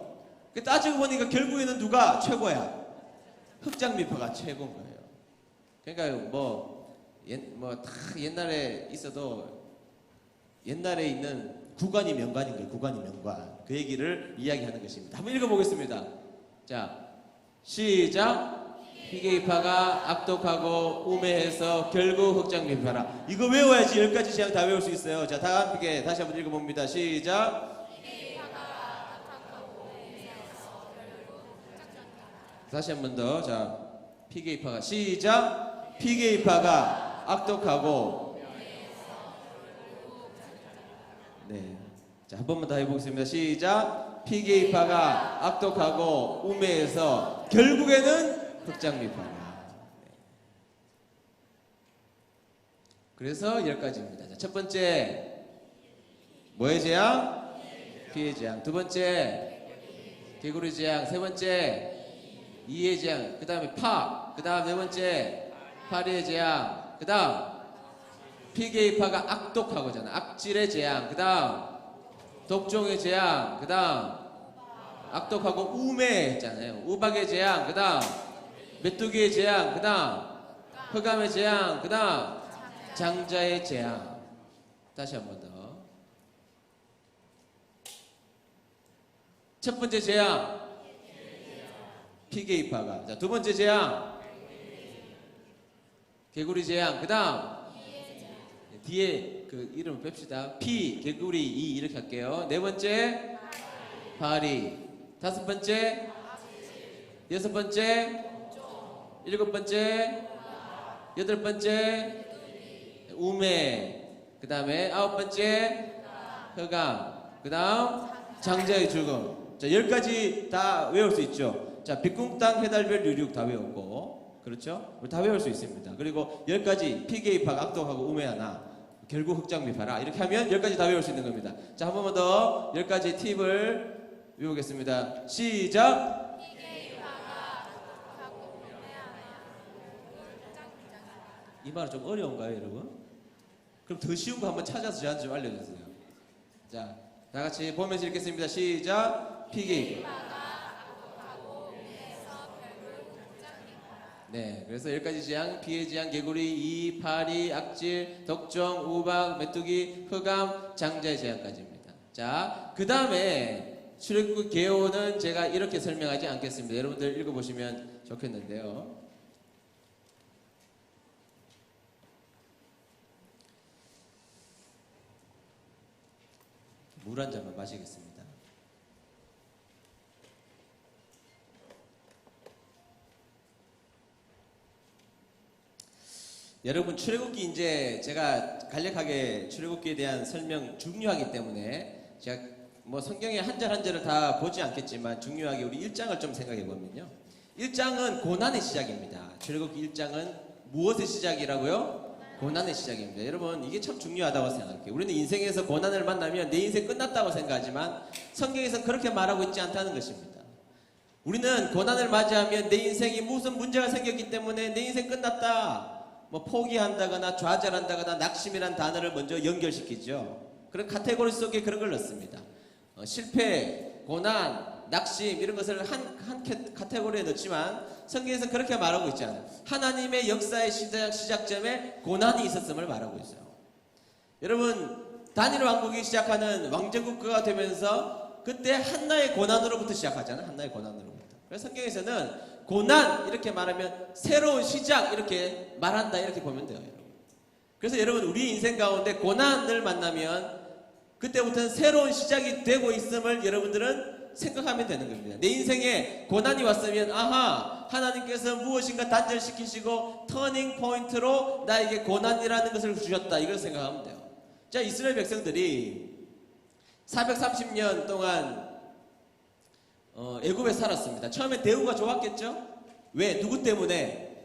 따지고 보니까 결국에는 누가 최고야? 흑장미파가 최고인 거예요. 그러니까 다 옛날에 있어도 옛날에 있는 구관이 명관인 거예요. 구관이 명관. 그 얘기를 이야기하는 것입니다. 한번 읽어보겠습니다. 자, 시작. 피게이파가 악독하고 우매해서 결국 흑장미파라. 이거 외워야지 10가지 재앙 다 외울 수 있어요. 자, 다 함께 다시 한번 읽어봅니다. 시작. 다시 한 번 더. 자, 피게이파가 시작. 피게이파가 악독하고, 네, 자, 한 번만 더 해보겠습니다. 시작. 피계입파가 악독하고 우매해서 결국에는 흑장미파라. 그래서 10가지입니다. 자, 첫 번째, 뭐의 재앙? 피의 재앙. 두 번째, 개구리 재앙. 세 번째, 이의 재앙. 그 다음에 파. 그 다음 네 번째, 파리의 재앙. 그 다음, 피계입파가 악독하고잖아. 악질의 재앙. 그 다음, 독종의 재앙. 그 다음, 악독하고 우매했잖아요. 우박의 재앙. 그 다음, 메뚜기의 재앙. 그 다음, 흑암의 재앙. 그 다음, 장자의 재앙. 다시 한 번 더. 첫 번째 재앙, 피계입파가. 자, 두 번째 재앙, 개구리 재앙. 그 다음, 뒤에 그 이름을 뺍시다. 피, 개구리, 이 이렇게 할게요. 네 번째, 파리. 다섯 번째, 여섯 번째, 일곱 번째, 여덟 번째, 우매. 그 다음에 아홉 번째, 흑암. 그 다음, 장자의 죽음. 자, 10가지 다 외울 수 있죠. 자, 빛궁땅, 해달별, 유륙 다 외웠고, 그렇죠? 다 외울 수 있습니다. 그리고 10가지, 피계입학, 악독하고 우매하나, 결국 흑장미파라. 이렇게 하면 10가지 다 외울 수 있는 겁니다. 자, 한 번만 더 10가지 팁을 외우겠습니다. 시작! 이 말은 좀 어려운가요, 여러분? 그럼 더 쉬운 거 한번 찾아서 저한테 좀 알려주세요. 자, 다 같이 보면서 읽겠습니다. 시작! 피계입학. 네, 그래서 10가지 재앙, 피의 재앙, 개구리, 이, 파리, 악질, 독종, 우박, 메뚜기, 흑암, 장자의 재앙까지입니다. 자, 그 다음에 출애굽 개요는 제가 이렇게 설명하지 않겠습니다. 여러분들 읽어보시면 좋겠는데요. 물 한 잔만 마시겠습니다. 여러분, 출애굽기 이제 제가 간략하게 출애굽기에 대한 설명 중요하기 때문에 제가 뭐 성경의 한 절 한 절을 다 보지 않겠지만 중요하게 우리 1장을 좀 생각해 보면요. 1장은 고난의 시작입니다. 출애굽기 1장은 무엇의 시작이라고요? 고난의 시작입니다. 여러분, 이게 참 중요하다고 생각해요. 우리는 인생에서 고난을 만나면 내 인생 끝났다고 생각하지만 성경에서는 그렇게 말하고 있지 않다는 것입니다. 우리는 고난을 맞이하면 내 인생이 무슨 문제가 생겼기 때문에 내 인생 끝났다, 뭐 포기한다거나 좌절한다거나 낙심이란 단어를 먼저 연결시키죠. 그런 카테고리 속에 그런 걸 넣습니다. 실패, 고난, 낙심 이런 것을 한 카테고리에 넣지만 성경에서 그렇게 말하고 있지 않아요. 하나님의 역사의 시작점에 고난이 있었음을 말하고 있어요. 여러분, 다니엘 왕국이 시작하는 왕정국가가 되면서 그때 한나의 고난으로부터 시작하잖아요. 한나의 고난으로부터. 그래서 성경에서는 고난 이렇게 말하면 새로운 시작 이렇게 말한다 이렇게 보면 돼요, 여러분. 그래서 여러분, 우리 인생 가운데 고난을 만나면 그때부터는 새로운 시작이 되고 있음을 여러분들은 생각하면 되는 겁니다. 내 인생에 고난이 왔으면 아하, 하나님께서 무엇인가 단절시키시고 터닝 포인트로 나에게 고난이라는 것을 주셨다, 이걸 생각하면 돼요. 자, 이스라엘 백성들이 430년 동안 애굽에 살았습니다. 처음에 대우가 좋았겠죠? 왜? 누구 때문에?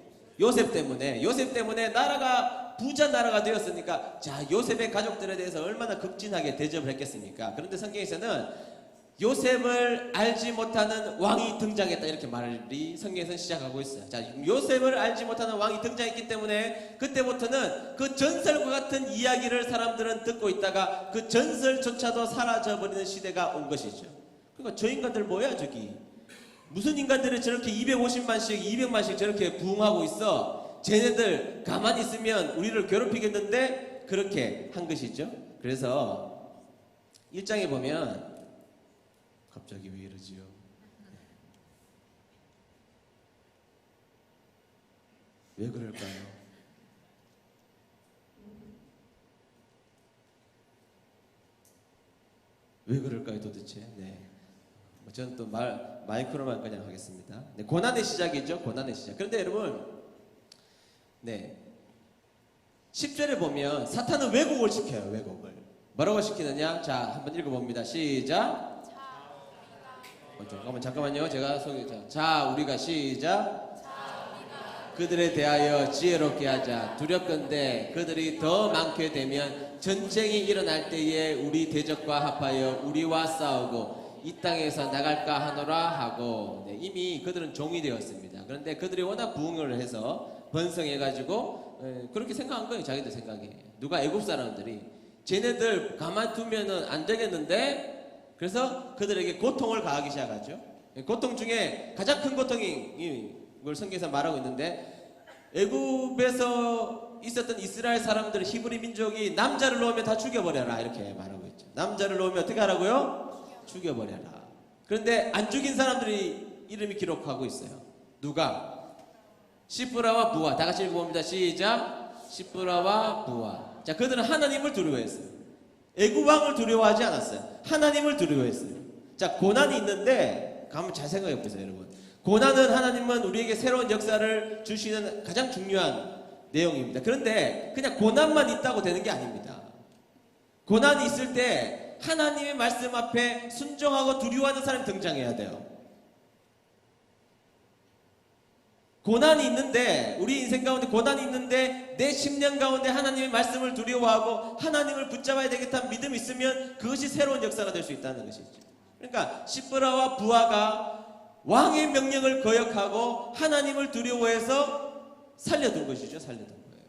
요셉 때문에. 요셉 때문에 나라가 부자 나라가 되었으니까, 자, 요셉의 가족들에 대해서 얼마나 극진하게 대접을 했겠습니까? 그런데 성경에서는 요셉을 알지 못하는 왕이 등장했다, 이렇게 말이 성경에서는 시작하고 있어요. 자, 요셉을 알지 못하는 왕이 등장했기 때문에 그때부터는 그 전설과 같은 이야기를 사람들은 듣고 있다가 그 전설조차도 사라져버리는 시대가 온 것이죠. 그러니까 저 인간들 뭐야 저기? 무슨 인간들이 저렇게 250만씩 200만씩 저렇게 부흥하고 있어? 쟤네들 가만히 있으면 우리를 괴롭히겠는데, 그렇게 한 것이죠. 그래서 1장에 보면 갑자기 왜 이러지요? 왜 그럴까요? 왜 그럴까요 도대체? 네. 저는 또 마이크로만 그냥 하겠습니다. 네, 고난의 시작이죠. 고난의 시작. 그런데 여러분, 네, 10절에 보면 사탄은 왜곡을 시켜요. 왜곡을. 뭐라고 시키느냐? 자, 한번 읽어봅니다. 시작. 잠깐만요. 제가 소개. 자, 우리가 시작. 그들에 대하여 지혜롭게 하자. 두렵건대 그들이 더 많게 되면 전쟁이 일어날 때에 우리 대적과 합하여 우리와 싸우고 이 땅에서 나갈까 하노라 하고. 네, 이미 그들은 종이 되었습니다. 그런데 그들이 워낙 부흥을 해서 번성해가지고 그렇게 생각한 거예요. 자기들 생각에. 누가 애굽 사람들이 쟤네들 가만두면은 안 되겠는데. 그래서 그들에게 고통을 가하기 시작하죠. 고통 중에 가장 큰 고통이 걸 성경에서 말하고 있는데, 애굽에서 있었던 이스라엘 사람들, 히브리 민족이 남자를 놓으면 다 죽여버려라 이렇게 말하고 있죠. 남자를 놓으면 어떻게 하라고요? 죽여버려라. 그런데 안 죽인 사람들이 이름이 기록하고 있어요. 누가? 시프라와 부하. 다 같이 읽어봅니다. 시작. 시프라와 부하. 자, 그들은 하나님을 두려워했어요. 애굽 왕을 두려워하지 않았어요. 하나님을 두려워했어요. 자, 고난이 있는데 한번 잘 생각해 보세요, 여러분. 고난은, 하나님은 우리에게 새로운 역사를 주시는 가장 중요한 내용입니다. 그런데 그냥 고난만 있다고 되는 게 아닙니다. 고난이 있을 때 하나님의 말씀 앞에 순종하고 두려워하는 사람이 등장해야 돼요. 고난이 있는데, 우리 인생 가운데 고난이 있는데 내 심령 가운데 하나님의 말씀을 두려워하고 하나님을 붙잡아야 되겠다는 믿음이 있으면 그것이 새로운 역사가 될 수 있다는 것이죠. 그러니까 시브라와 부하가 왕의 명령을 거역하고 하나님을 두려워해서 살려둔 것이죠. 살려둔 거예요.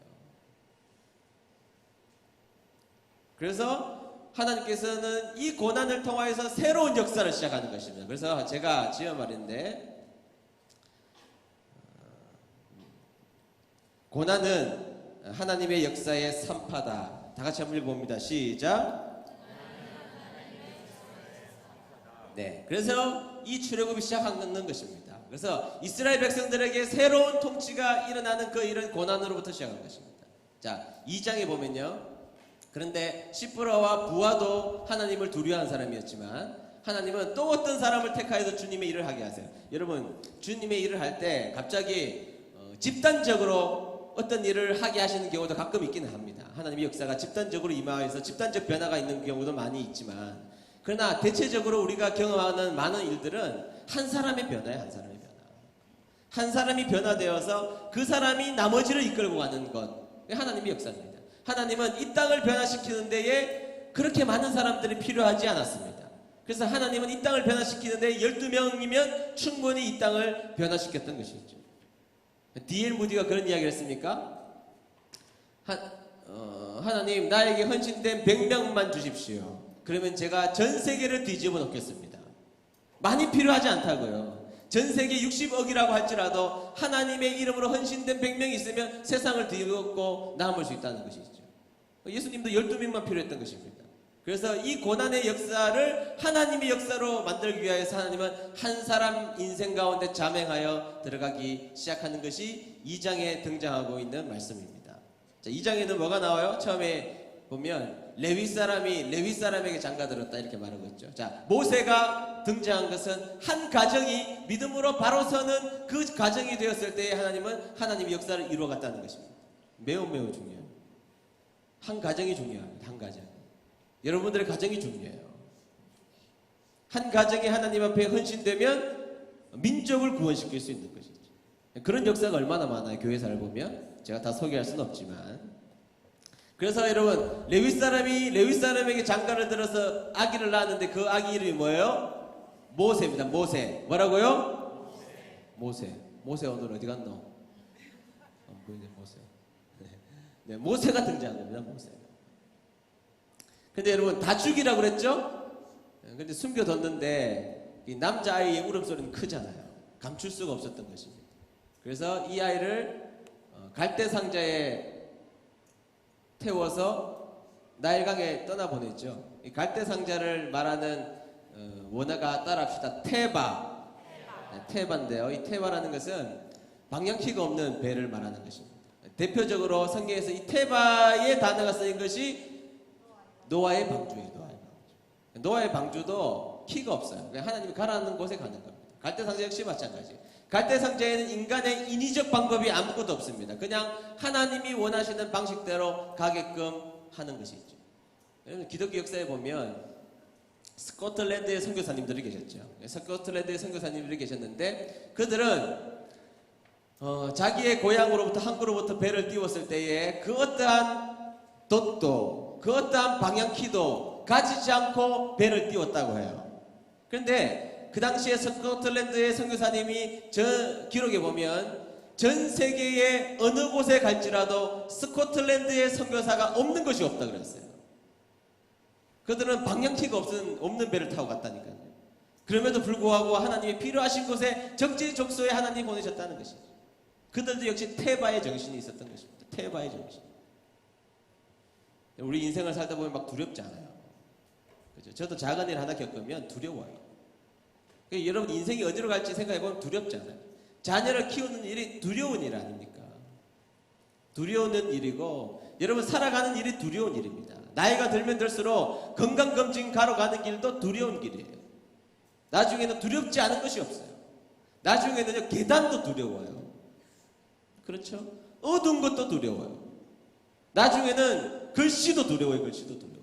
그래서 하나님께서는 이 고난을 통하여서 새로운 역사를 시작하는 것입니다. 그래서 제가 지은 말인데, 고난은 하나님의 역사의 산파다. 다 같이 한번 읽어봅니다. 시작. 네, 그래서 이 출애굽이 시작하는 것입니다. 그래서 이스라엘 백성들에게 새로운 통치가 일어나는 그 이런 고난으로부터 시작한 것입니다. 자, 2장에 보면요. 그런데 시프라와 부하도 하나님을 두려워하는 사람이었지만 하나님은 또 어떤 사람을 택하여서 주님의 일을 하게 하세요. 여러분, 주님의 일을 할 때 갑자기 집단적으로 어떤 일을 하게 하시는 경우도 가끔 있기는 합니다. 하나님의 역사가 집단적으로 임하여서 집단적 변화가 있는 경우도 많이 있지만, 그러나 대체적으로 우리가 경험하는 많은 일들은 한 사람의 변화예요. 한 사람의 변화. 한 사람이 변화되어서 그 사람이 나머지를 이끌고 가는 것, 하나님의 역사입니다. 하나님은 이 땅을 변화시키는 데에 그렇게 많은 사람들이 필요하지 않았습니다. 그래서 하나님은 이 땅을 변화시키는 데에 12명이면 충분히 이 땅을 변화시켰던 것이죠. D.L. 무디가 그런 이야기를 했습니까? 하나님, 나에게 헌신된 100명만 주십시오. 그러면 제가 전 세계를 뒤집어 놓겠습니다. 많이 필요하지 않다고요. 전 세계 60억이라고 할지라도 하나님의 이름으로 헌신된 100명이 있으면 세상을 뒤집고 남을 수 있다는 것이죠. 예수님도 12명만 필요했던 것입니다. 그래서 이 고난의 역사를 하나님의 역사로 만들기 위하여서 하나님은 한 사람 인생 가운데 자명하여 들어가기 시작하는 것이 2장에 등장하고 있는 말씀입니다. 자, 2장에는 뭐가 나와요? 처음에 보면 레위 사람에게 장가들었다 이렇게 말하고 있죠. 자, 모세가 등장한 것은 한 가정이 믿음으로 바로 서는 그 가정이 되었을 때에 하나님은 하나님의 역사를 이루어갔다는 것입니다. 매우 중요해요. 한 가정이 중요합니다. 한 가정. 여러분들의 가정이 중요해요. 한 가정이 하나님 앞에 헌신되면 민족을 구원시킬 수 있는 것이죠. 그런 역사가 얼마나 많아요. 교회사를 보면 제가 다 소개할 수는 없지만. 그래서 여러분, 레위 사람에게 장가를 들어서 아기를 낳았는데 그 아기 이름이 뭐예요? 모세입니다. 모세. 뭐라고요? 모세. 모세 오늘 어디 갔노? 안 보이네. 모세. 네, 모세가 등장한 겁니다. 모세. 근데 여러분, 다 죽이라고 그랬죠? 근데 숨겨뒀는데 이 남자아이의 울음소리는 크잖아요. 감출 수가 없었던 것입니다. 그래서 이 아이를 갈대상자에 태워서 나일강에 떠나보냈죠. 이 갈대상자를 말하는 원어가 따라합시다. 테바. 네, 테바인데요. 이 테바라는 것은 방향키가 없는 배를 말하는 것입니다. 대표적으로 성경에서 이 테바의 단어가 쓰인 것이 노아의 방주예요. 노아의 방주도 키가 없어요. 하나님이 가라는 곳에 가는 겁니다. 갈대상자 역시 마찬가지. 갈대상자에는 인간의 인위적 방법이 아무것도 없습니다. 그냥 하나님이 원하시는 방식대로 가게끔 하는 것이죠. 여러분 기독교 역사에 보면 스코틀랜드의 선교사님들이 계셨죠. 스코틀랜드의 선교사님들이 계셨는데 그들은 자기의 고향으로부터 항구로부터 배를 띄웠을 때에 그 어떠한 돛도 그 어떠한 방향키도 가지지 않고 배를 띄웠다고 해요. 그런데 그 당시에 스코틀랜드의 선교사님이 저 기록에 보면 전 세계의 어느 곳에 갈지라도 스코틀랜드의 선교사가 없는 것이 없다 그랬어요. 그들은 방향키가 없는 배를 타고 갔다니까요. 그럼에도 불구하고 하나님이 필요하신 곳에 적재적소에 하나님이 보내셨다는 것이죠. 그들도 역시 태바의 정신이 있었던 것입니다. 태바의 정신. 우리 인생을 살다 보면 막 두렵지 않아요. 그죠? 저도 작은 일 하나 겪으면 두려워요. 그러니까 여러분 인생이 어디로 갈지 생각해보면 두렵지 않아요. 자녀를 키우는 일이 두려운 일 아닙니까? 두려운 일이고 여러분 살아가는 일이 두려운 일입니다. 나이가 들면 들수록 건강검진 가러 가는 길도 두려운 길이에요. 나중에는 두렵지 않은 것이 없어요. 나중에는요 계단도 두려워요. 그렇죠? 어두운 것도 두려워요. 나중에는 글씨도 두려워요. 글씨도 두려워요.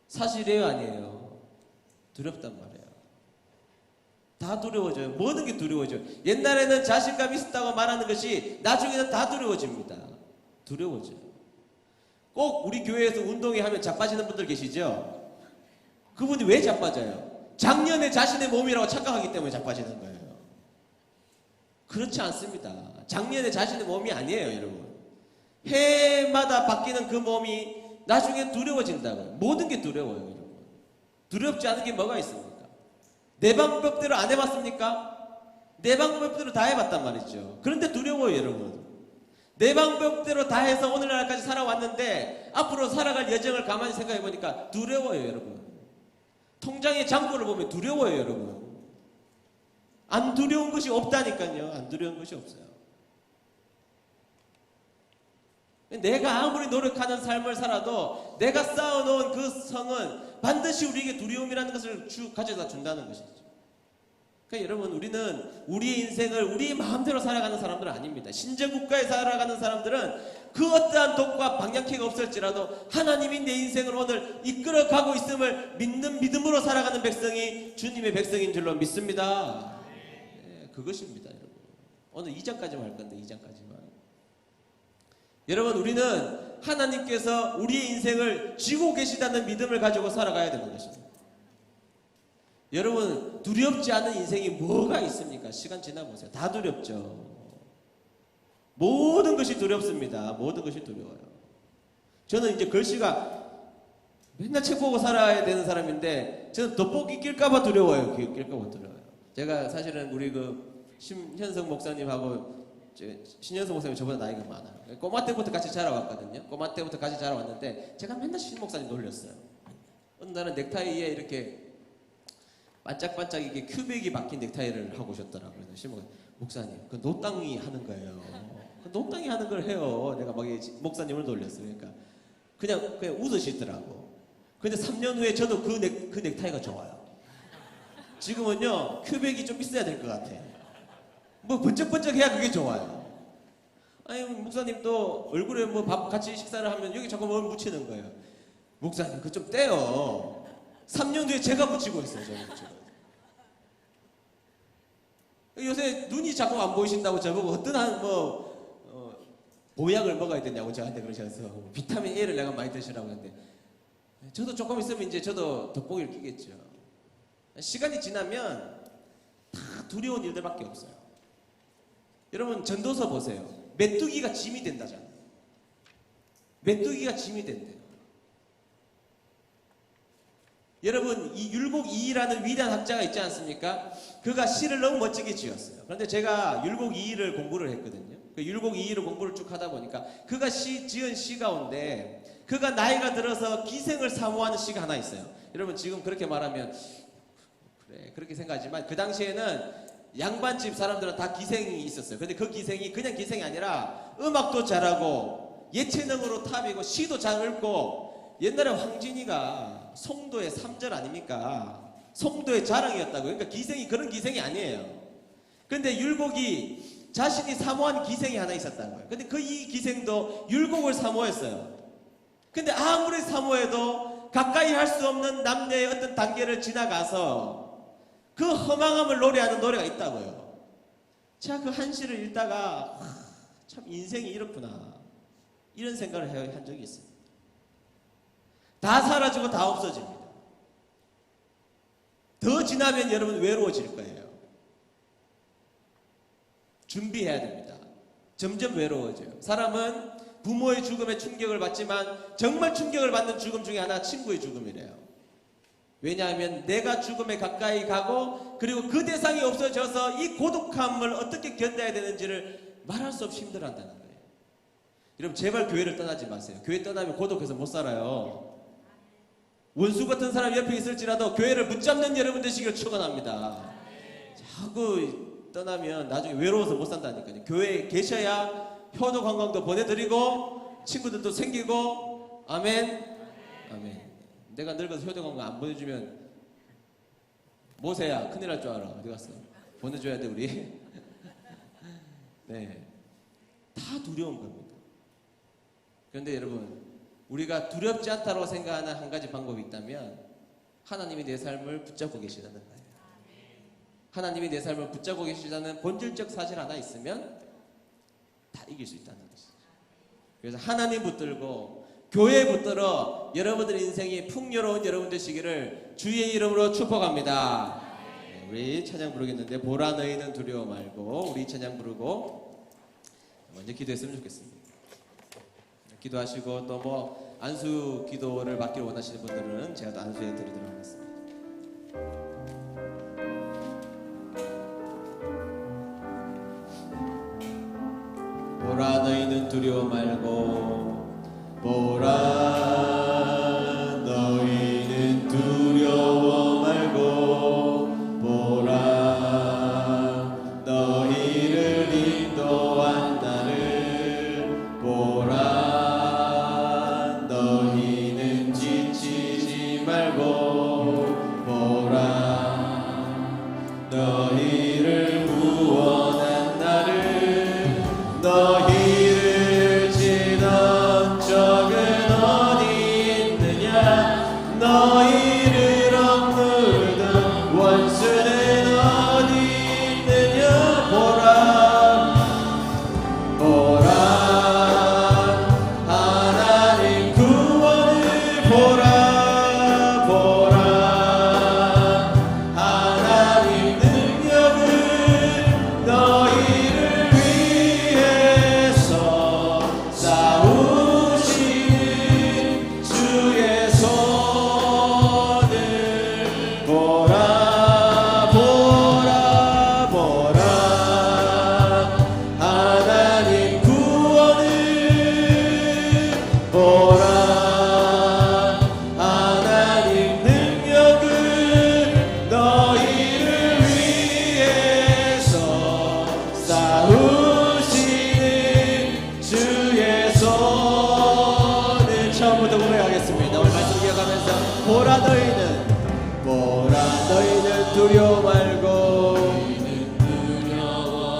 사실이에요 아니에요? 두렵단 말이에요. 다 두려워져요. 모든 게 두려워져요. 옛날에는 자신감 있었다고 말하는 것이 나중에는 다 두려워집니다. 두려워져요. 꼭 우리 교회에서 운동회 하면 자빠지는 분들 계시죠? 그분이 왜 자빠져요? 작년에 자신의 몸이라고 착각하기 때문에 자빠지는 거예요. 그렇지 않습니다. 작년에 자신의 몸이 아니에요, 여러분. 해마다 바뀌는 그 몸이 나중에 두려워진다고요. 모든 게 두려워요, 여러분. 두렵지 않은 게 뭐가 있습니까? 내 방법대로 안 해봤습니까? 내 방법대로 다 해봤단 말이죠. 그런데 두려워요, 여러분. 내 방법대로 다 해서 오늘날까지 살아왔는데 앞으로 살아갈 예정을 가만히 생각해보니까 두려워요, 여러분. 통장의 잔고를 보면 두려워요, 여러분. 안 두려운 것이 없다니까요. 안 두려운 것이 없어요. 내가 아무리 노력하는 삶을 살아도 내가 쌓아놓은 그 성은 반드시 우리에게 두려움이라는 것을 가져다 준다는 것이죠. 그러니까 여러분 우리는 우리의 인생을 우리 마음대로 살아가는 사람들은 아닙니다. 신정국가에 살아가는 사람들은 그 어떠한 독과 방향키가 없을지라도 하나님이 내 인생을 오늘 이끌어가고 있음을 믿는 믿음으로 살아가는 백성이 주님의 백성인 줄로 믿습니다. 네, 그것입니다, 여러분. 오늘 2장까지만 할 건데 2장까지만. 여러분 우리는 하나님께서 우리의 인생을 쥐고 계시다는 믿음을 가지고 살아가야 되는 것입니다. 여러분 두렵지 않은 인생이 뭐가 있습니까? 시간 지나보세요. 다 두렵죠. 모든 것이 두렵습니다. 모든 것이 두려워요. 저는 이제 글씨가 맨날 책 보고 살아야 되는 사람인데 저는 돋보기 낄까봐 두려워요. 낄까봐 두려워요. 제가 사실은 우리 그 신현석 목사님하고 신현석 목사님 저보다 나이가 많아요. 꼬마 때부터 같이 자라왔거든요. 꼬마 때부터 같이 자라왔는데 제가 맨날 신 목사님 놀렸어요. 어느 날은 넥타이에 이렇게 반짝반짝 이게 큐백이 박힌 넥타이를 하고 오셨더라고요. 신 목사님, 그 노땅이 하는 거예요. 그 노땅이 하는 걸 해요. 내가 막 목사님을 놀렸어요. 그러니까 그냥 웃으시더라고. 근데 3년 후에 저도 그 넥타이가 좋아요. 지금은요 큐백이 좀 있어야 될 것 같아. 뭐 번쩍번쩍 해야 그게 좋아요. 아니 목사님 또 얼굴에 뭐 밥 같이 식사를 하면 여기 자꾸 뭘 묻히는 거예요. 목사님 그거 좀 떼요. 3년 뒤에 제가 묻히고 있어요. 제가 묻히고. 요새 눈이 자꾸 안 보이신다고 저보고 어떤 보약을 먹어야 되냐고 저한테 그러셔서 비타민 A를 내가 많이 드시라고 했는데 저도 조금 있으면 이제 저도 돋보기를 끼겠죠. 시간이 지나면 다 두려운 일들밖에 없어요. 여러분 전도서 보세요. 메뚜기가 짐이 된다잖아요. 메뚜기가 짐이 된대요. 여러분 이 율곡 이이라는 위대한 학자가 있지 않습니까? 그가 시를 너무 멋지게 지었어요. 그런데 제가 율곡 이이를 공부를 했거든요. 그 율곡 이이를 공부를 쭉 하다 보니까 그가 지은 시 가운데 그가 나이가 들어서 기생을 사모하는 시가 하나 있어요. 여러분 지금 그렇게 말하면 그래 그렇게 생각하지만 그 당시에는 양반집 사람들은 다 기생이 있었어요. 근데 그 기생이 그냥 기생이 아니라 음악도 잘하고 예체능으로 탑이고 시도 잘 읽고 옛날에 황진이가 송도의 3절 아닙니까? 송도의 자랑이었다고. 그러니까 기생이 그런 기생이 아니에요. 근데 율곡이 자신이 사모한 기생이 하나 있었다는 거예요. 근데 그 이 기생도 율곡을 사모했어요. 근데 아무리 사모해도 가까이 할 수 없는 남녀의 어떤 단계를 지나가서 그 허망함을 노래하는 노래가 있다고요. 제가 그 한 시를 읽다가 참 인생이 이렇구나 이런 생각을 한 적이 있습니다. 다 사라지고 다 없어집니다. 더 지나면 여러분 외로워질 거예요. 준비해야 됩니다. 점점 외로워져요. 사람은 부모의 죽음에 충격을 받지만 정말 충격을 받는 죽음 중에 하나 친구의 죽음이래요. 왜냐하면 내가 죽음에 가까이 가고 그리고 그 대상이 없어져서 이 고독함을 어떻게 견뎌야 되는지를 말할 수 없이 힘들어한다는 거예요. 여러분 제발 교회를 떠나지 마세요. 교회 떠나면 고독해서 못 살아요. 원수 같은 사람 옆에 있을지라도 교회를 붙잡는 여러분 되시기를 축원합니다. 자꾸 떠나면 나중에 외로워서 못 산다니까요. 교회에 계셔야 효도 관광도 보내드리고 친구들도 생기고 아멘. 아멘. 내가 늙어서 효도 관광 안 보내주면 모세야 큰일 날 줄 알아. 어디 갔어? 보내줘야 돼 우리. 네, 다 두려운 겁니다. 그런데 여러분 우리가 두렵지 않다고 생각하는 한 가지 방법이 있다면 하나님이 내 삶을 붙잡고 계시다는 거예요. 하나님이 내 삶을 붙잡고 계시다는 본질적 사실 하나 있으면 다 이길 수 있다는 것이죠. 그래서 하나님 붙들고 교회 붙들어 여러분들 인생이 풍요로운 여러분 되시기를 주의 이름으로 축복합니다. 네, 우리 찬양 부르겠는데 보라 너희는 두려워 말고 우리 찬양 부르고 먼저 기도했으면 좋겠습니다. 기도하시고 또 뭐 안수 기도를 받기를 원하시는 분들은 제가 또 안수해 드리도록 하겠습니다. 보라 너희는 두려워 말고 보라 너희는 두려워 말고 보라 너희를 인도한 나를 보라 너희는 지치지 말고 보라 너희를 구원한 나를 너희를 지던 적은 어디 있느냐 너희를 억누르던 원수는 어디 있느냐 보라 보라 하나님 구원을 보라 보라 하나님 능력을 너희를 위해서 싸우시는 주의 손을 보라 보라 보라 하나님 구원을 보라 하나님 능력을 너희를 위해서 싸우시는 주의 손을 처음부터 고백하겠습니다. 오늘 말씀 기억하면서 보라 너희는 두려워 말고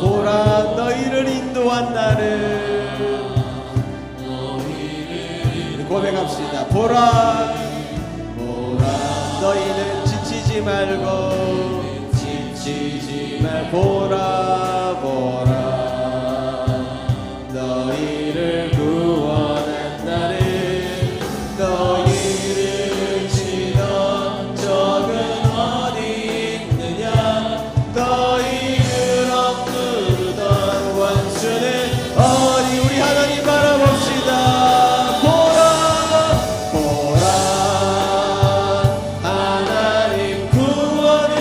보라 너희를 인도한 나를 고백합시다. 보라 너희는 지치지 말고 보라 너희를 구원한 나를 너희를 지던 적은 어디 있느냐 너희를 억누르던 원수는 어디 우리 하나님 바라봅시다. 보라 하나님 구원을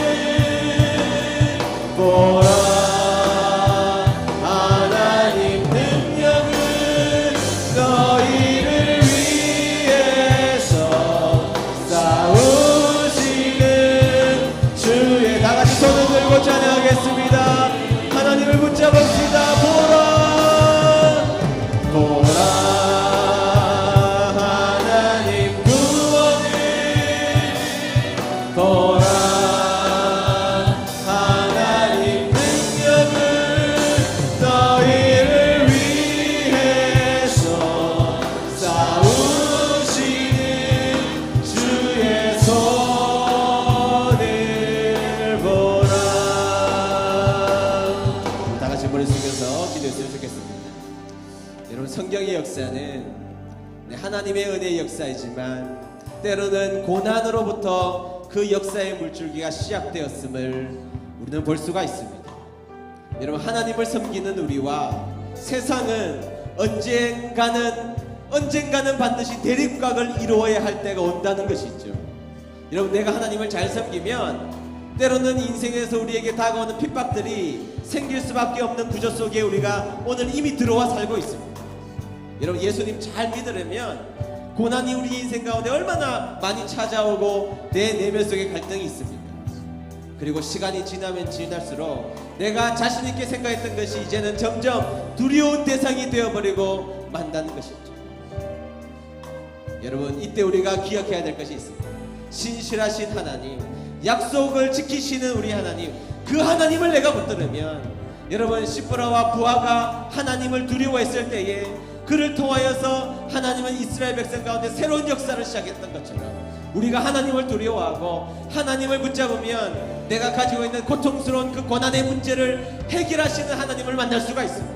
보라 여러분, 성경의 역사는 하나님의 은혜의 역사이지만 때로는 고난으로부터 그 역사의 물줄기가 시작되었음을 우리는 볼 수가 있습니다. 여러분, 하나님을 섬기는 우리와 세상은 언젠가는 반드시 대립각을 이루어야 할 때가 온다는 것이죠. 여러분, 내가 하나님을 잘 섬기면 때로는 인생에서 우리에게 다가오는 핍박들이 생길 수밖에 없는 구조 속에 우리가 오늘 이미 들어와 살고 있습니다. 여러분, 예수님 잘 믿으려면 고난이 우리 인생 가운데 얼마나 많이 찾아오고 내 내면 속에 갈등이 있습니까? 그리고 시간이 지나면 지날수록 내가 자신 있게 생각했던 것이 이제는 점점 두려운 대상이 되어버리고 만다는 것이죠. 여러분, 이때 우리가 기억해야 될 것이 있습니다. 신실하신 하나님, 약속을 지키시는 우리 하나님, 그 하나님을 내가 붙들으면, 여러분, 시므라와 부하가 하나님을 두려워했을 때에 그를 통하여서 하나님은 이스라엘 백성 가운데 새로운 역사를 시작했던 것처럼 우리가 하나님을 두려워하고 하나님을 붙잡으면 내가 가지고 있는 고통스러운 그 고난의 문제를 해결하시는 하나님을 만날 수가 있습니다.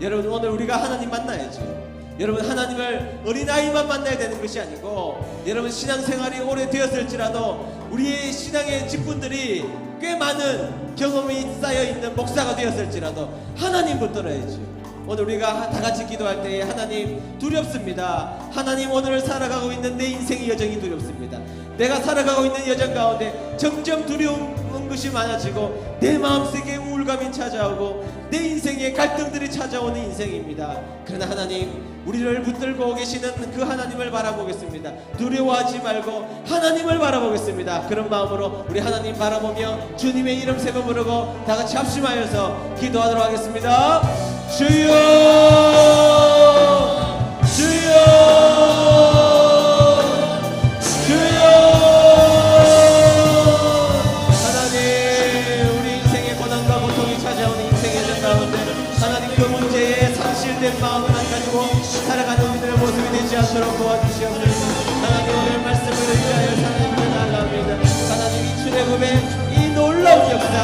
여러분, 오늘 우리가 하나님 만나야죠. 여러분, 하나님을 어린아이만 만나야 되는 것이 아니고, 여러분, 신앙생활이 오래되었을지라도 우리의 신앙의 직분들이 꽤 많은 경험이 쌓여있는 목사가 되었을지라도 하나님 붙들어야죠. 오늘 우리가 다 같이 기도할 때에 하나님, 두렵습니다. 하나님, 오늘 살아가고 있는 내 인생의 여정이 두렵습니다. 내가 살아가고 있는 여정 가운데 점점 두려운 것이 많아지고 내 마음속에 우울감이 찾아오고 내 인생에 갈등들이 찾아오는 인생입니다. 그러나 하나님, 우리를 붙들고 계시는 그 하나님을 바라보겠습니다. 두려워하지 말고 하나님을 바라보겠습니다. 그런 마음으로 우리 하나님 바라보며 주님의 이름 세 번 부르고 다 같이 합심하여서 기도하도록 하겠습니다. 주여, 주여, 주여. 하나님, 우리 인생의 고난과 고통이 찾아오는 인생의 전 가운데 하나님, 그 문제에 상실된 마음을 안 가지고 살아가는 우리들의 모습이 되지 않도록 도와주시옵소서. 하나님, 오늘 말씀을 의지하여 하나님을 달라합니다. 하나님, 이 출애굽의 이 놀라운 역사,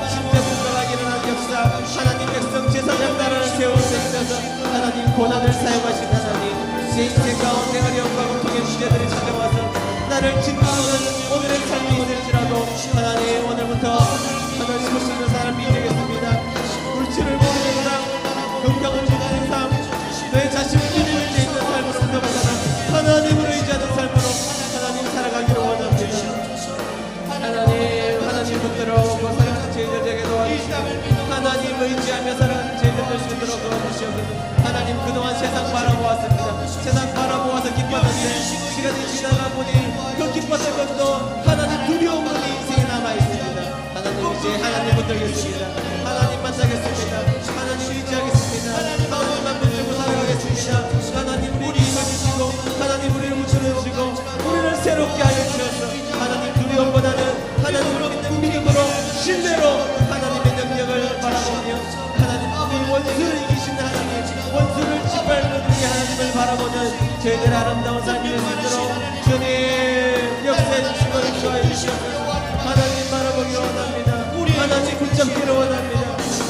십자군자가 일어난 역사, 하나님 백성 제사장 나라를 세우는 데 있어서 하나님 고난을 사용하신 하나님, 제 인생 가운데 어려움과 고통의 문제들이 찾아와서 나를 짓누르는 오늘의 삶이 있을지라도 하나님, 오늘부터 하나님 보시는 사람이 되겠습니다. 물질을 모르는 삶, 건강을 주는 삶, 내 자신을 믿는 데 있는 삶으로부터 벗어나 하나님을 의지하는 삶으로 하나님 살아가기를 원합니다. 하나님 붙들어오고 살아가는 저희들에게 도와주시고 하나님 의지하며 살아가는 저희들 될 수 있도록 도와주시옵소서. 하나님, 그동안 세상 바라보았습니다. 세상 바라보아서 기뻤는데 시간이 지나가 보니 그 기뻤던 것도 하나님 두려움으로 내 인생에 남아있습니다. 하나님, 이제 하나님 붙들겠습니다. 하나님 만나겠습니다. 하나님 의지하겠습니다. 하나님만 붙들고 살아가겠습니다. 하나님, 우리를 인도해주시고 하나님, 우리를 붙여주시고 우리를 새롭게 하여 주셔서 하나님, 두려움보다는 하나님으로 믿음으로 신뢰로 하나님의 능력을 바라보며 하나님, 우리 원수를 이기시는 하나님, 원수를 짓밟는 우리 하나님을 바라보는 저희들의 아름다운 삶이 될 수 있도록 주님 역사해 주시고 인도하여 주시옵소서. 하나님 바라보기를 원합니다. 하나님 붙잡기를 원합니다.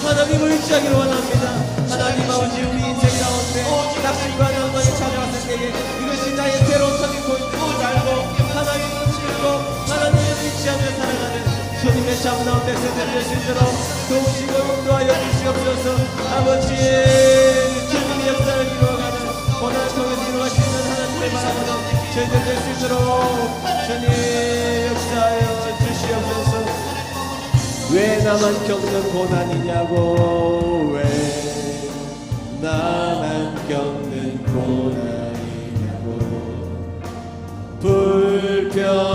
하나님을 의지하기를 원합니다. 하나님 아버지, 우리 인생 가운데 낙심과 낭만이 찾아왔을 때에 이것이 나의 새로운 터닝 포인트를 알고 하나님을 믿고 하나님을 의지하며 살아가는 주님의 참나온 백성들이 될 수 있도록 도우시고 인도하여 주시옵소서. 아버지, 주님의 역사를 이루어가는 고난을 통해서 이루어갈 수 있는 하나님의 바라보는 저희들 될 수 있도록 주님 역사하여 주시옵소서. 왜 나만 겪는 고난이냐고, 왜 나만 겪는 고난이냐고,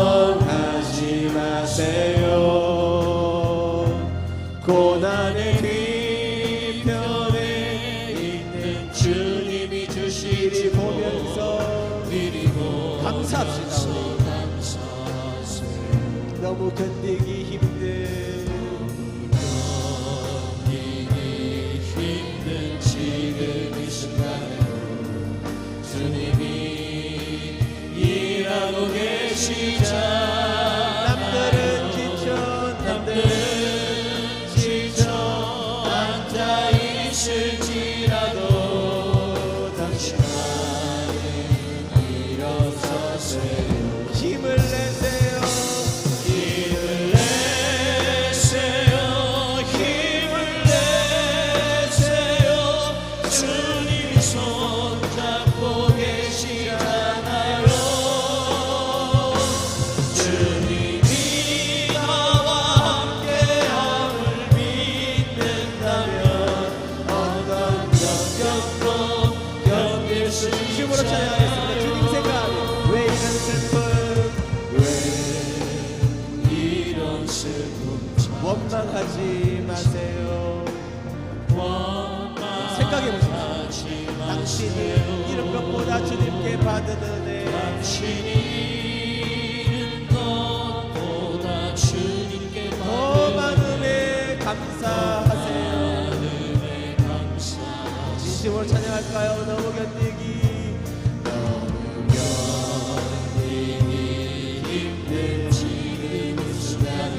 불평하지 마세요. 고난의 뒤편에 있는 주님이 주시리 보면서 감사합시다. 너무 견디기 힘든 지금 이 순간에 주님이 일하고 계시자. 남들은 지쳐 앉아 있을지라도 찬양하겠습니다. 주님 생각하며 왜 이런 슬픔 원망하지 마세요. 생각해보십시오. 당신이 이런 것보다 주님께 받은 은혜, 더 많은 은혜 감사하세요. 진심으로 찬양할까요? 너무 견디기 힘든 지금 이 순간에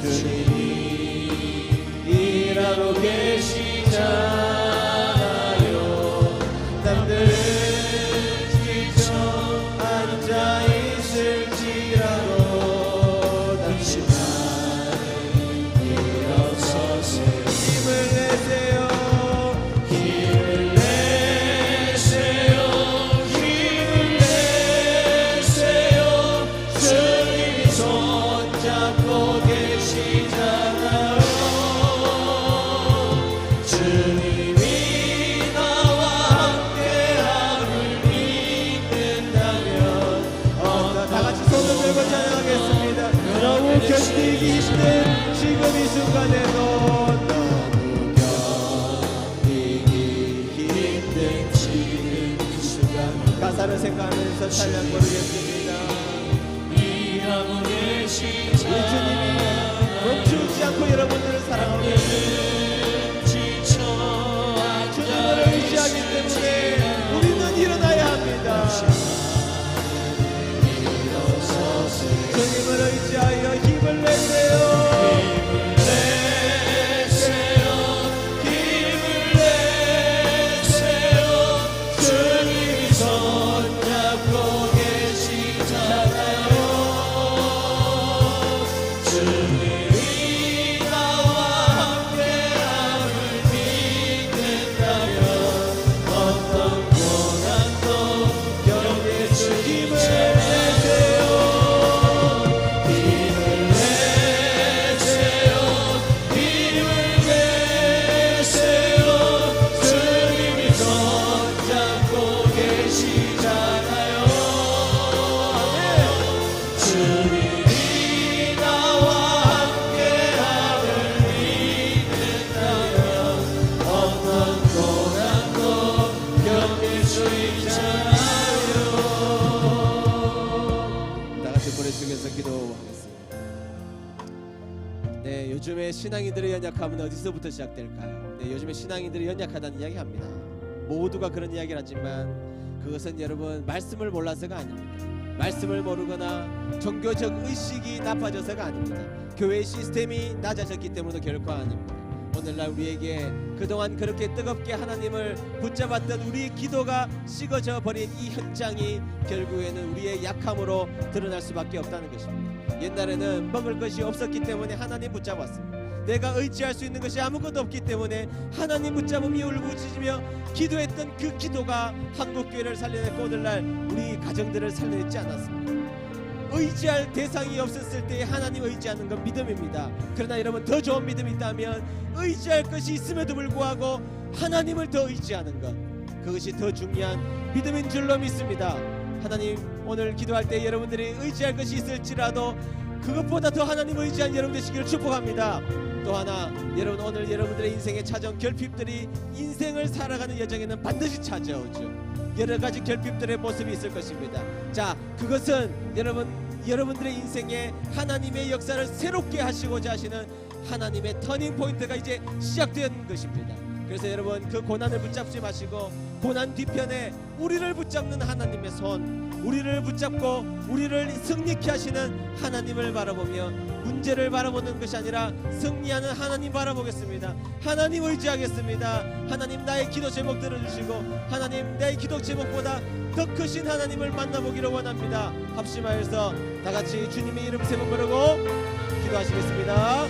주님이 일하고 계시잖아요. 남들은 지쳐 앉아있을지라도 견디기 힘든 지금 이 순간에도 너무 견디기 힘든 지금 이 순간 가사를 생각하면서 찬양 부르겠습니다. 우리 주님이 멈추지 않고 여러분들을 사랑하고 계십니다. 주님을 의지하기 때문에 우리는 일어나야 합니다. 주님을 의지하여 힘을 내세요. 주님이 손잡고 계시잖아요. 주님이 나와 함께함을 믿는다면 어떤 고난도 견딜 수 힘을 내세요. 네, 요즘에 신앙인들의 연약함은 어디서부터 시작될까요? 네, 요즘에 신앙인들이 연약하다는 이야기 합니다. 모두가 그런 이야기를 하지만 그것은 여러분 말씀을 몰라서가 아닙니다. 말씀을 모르거나 종교적 의식이 나빠져서가 아닙니다. 교회 시스템이 낮아졌기 때문에 결코 아닙니다. 오늘날 우리에게 그동안 그렇게 뜨겁게 하나님을 붙잡았던 우리의 기도가 식어져 버린 이 현장이 결국에는 우리의 약함으로 드러날 수밖에 없다는 것입니다. 옛날에는 먹을 것이 없었기 때문에 하나님 붙잡았습니다. 내가 의지할 수 있는 것이 아무것도 없기 때문에 하나님 붙잡으며 울부짖으며 기도했던 그 기도가 한국교회를 살려냈고 오늘날 우리 가정들을 살려냈지 않았습니다. 의지할 대상이 없었을 때 하나님 의지하는 건 믿음입니다. 그러나 여러분 더 좋은 믿음이 있다면 의지할 것이 있음에도 불구하고 하나님을 더 의지하는 것, 그것이 더 중요한 믿음인 줄로 믿습니다. 하나님 오늘 기도할 때 여러분들이 의지할 것이 있을지라도 그것보다 더 하나님 의지한 여러분 되시기를 축복합니다. 또 하나 여러분 오늘 여러분들의 인생에 찾아온 결핍들이 인생을 살아가는 여정에는 반드시 찾아오죠. 여러가지 결핍들의 모습이 있을 것입니다. 자, 그것은 여러분들의 인생에 하나님의 역사를 새롭게 하시고자 하시는 하나님의 터닝 포인트가 이제 시작된 것입니다. 그래서 여러분 그 고난을 붙잡지 마시고 고난 뒤편에 우리를 붙잡는 하나님의 손, 우리를 붙잡고 우리를 승리케 하시는 하나님을 바라보며 문제를 바라보는 것이 아니라 승리하는 하나님 바라보겠습니다. 하나님 의지하겠습니다. 하나님 나의 기도 제목 들어주시고 하나님 나의 기도 제목보다 더 크신 하나님을 만나보기를 원합니다. 합심하여서 다같이 주님의 이름 세 번 부르고 기도하시겠습니다.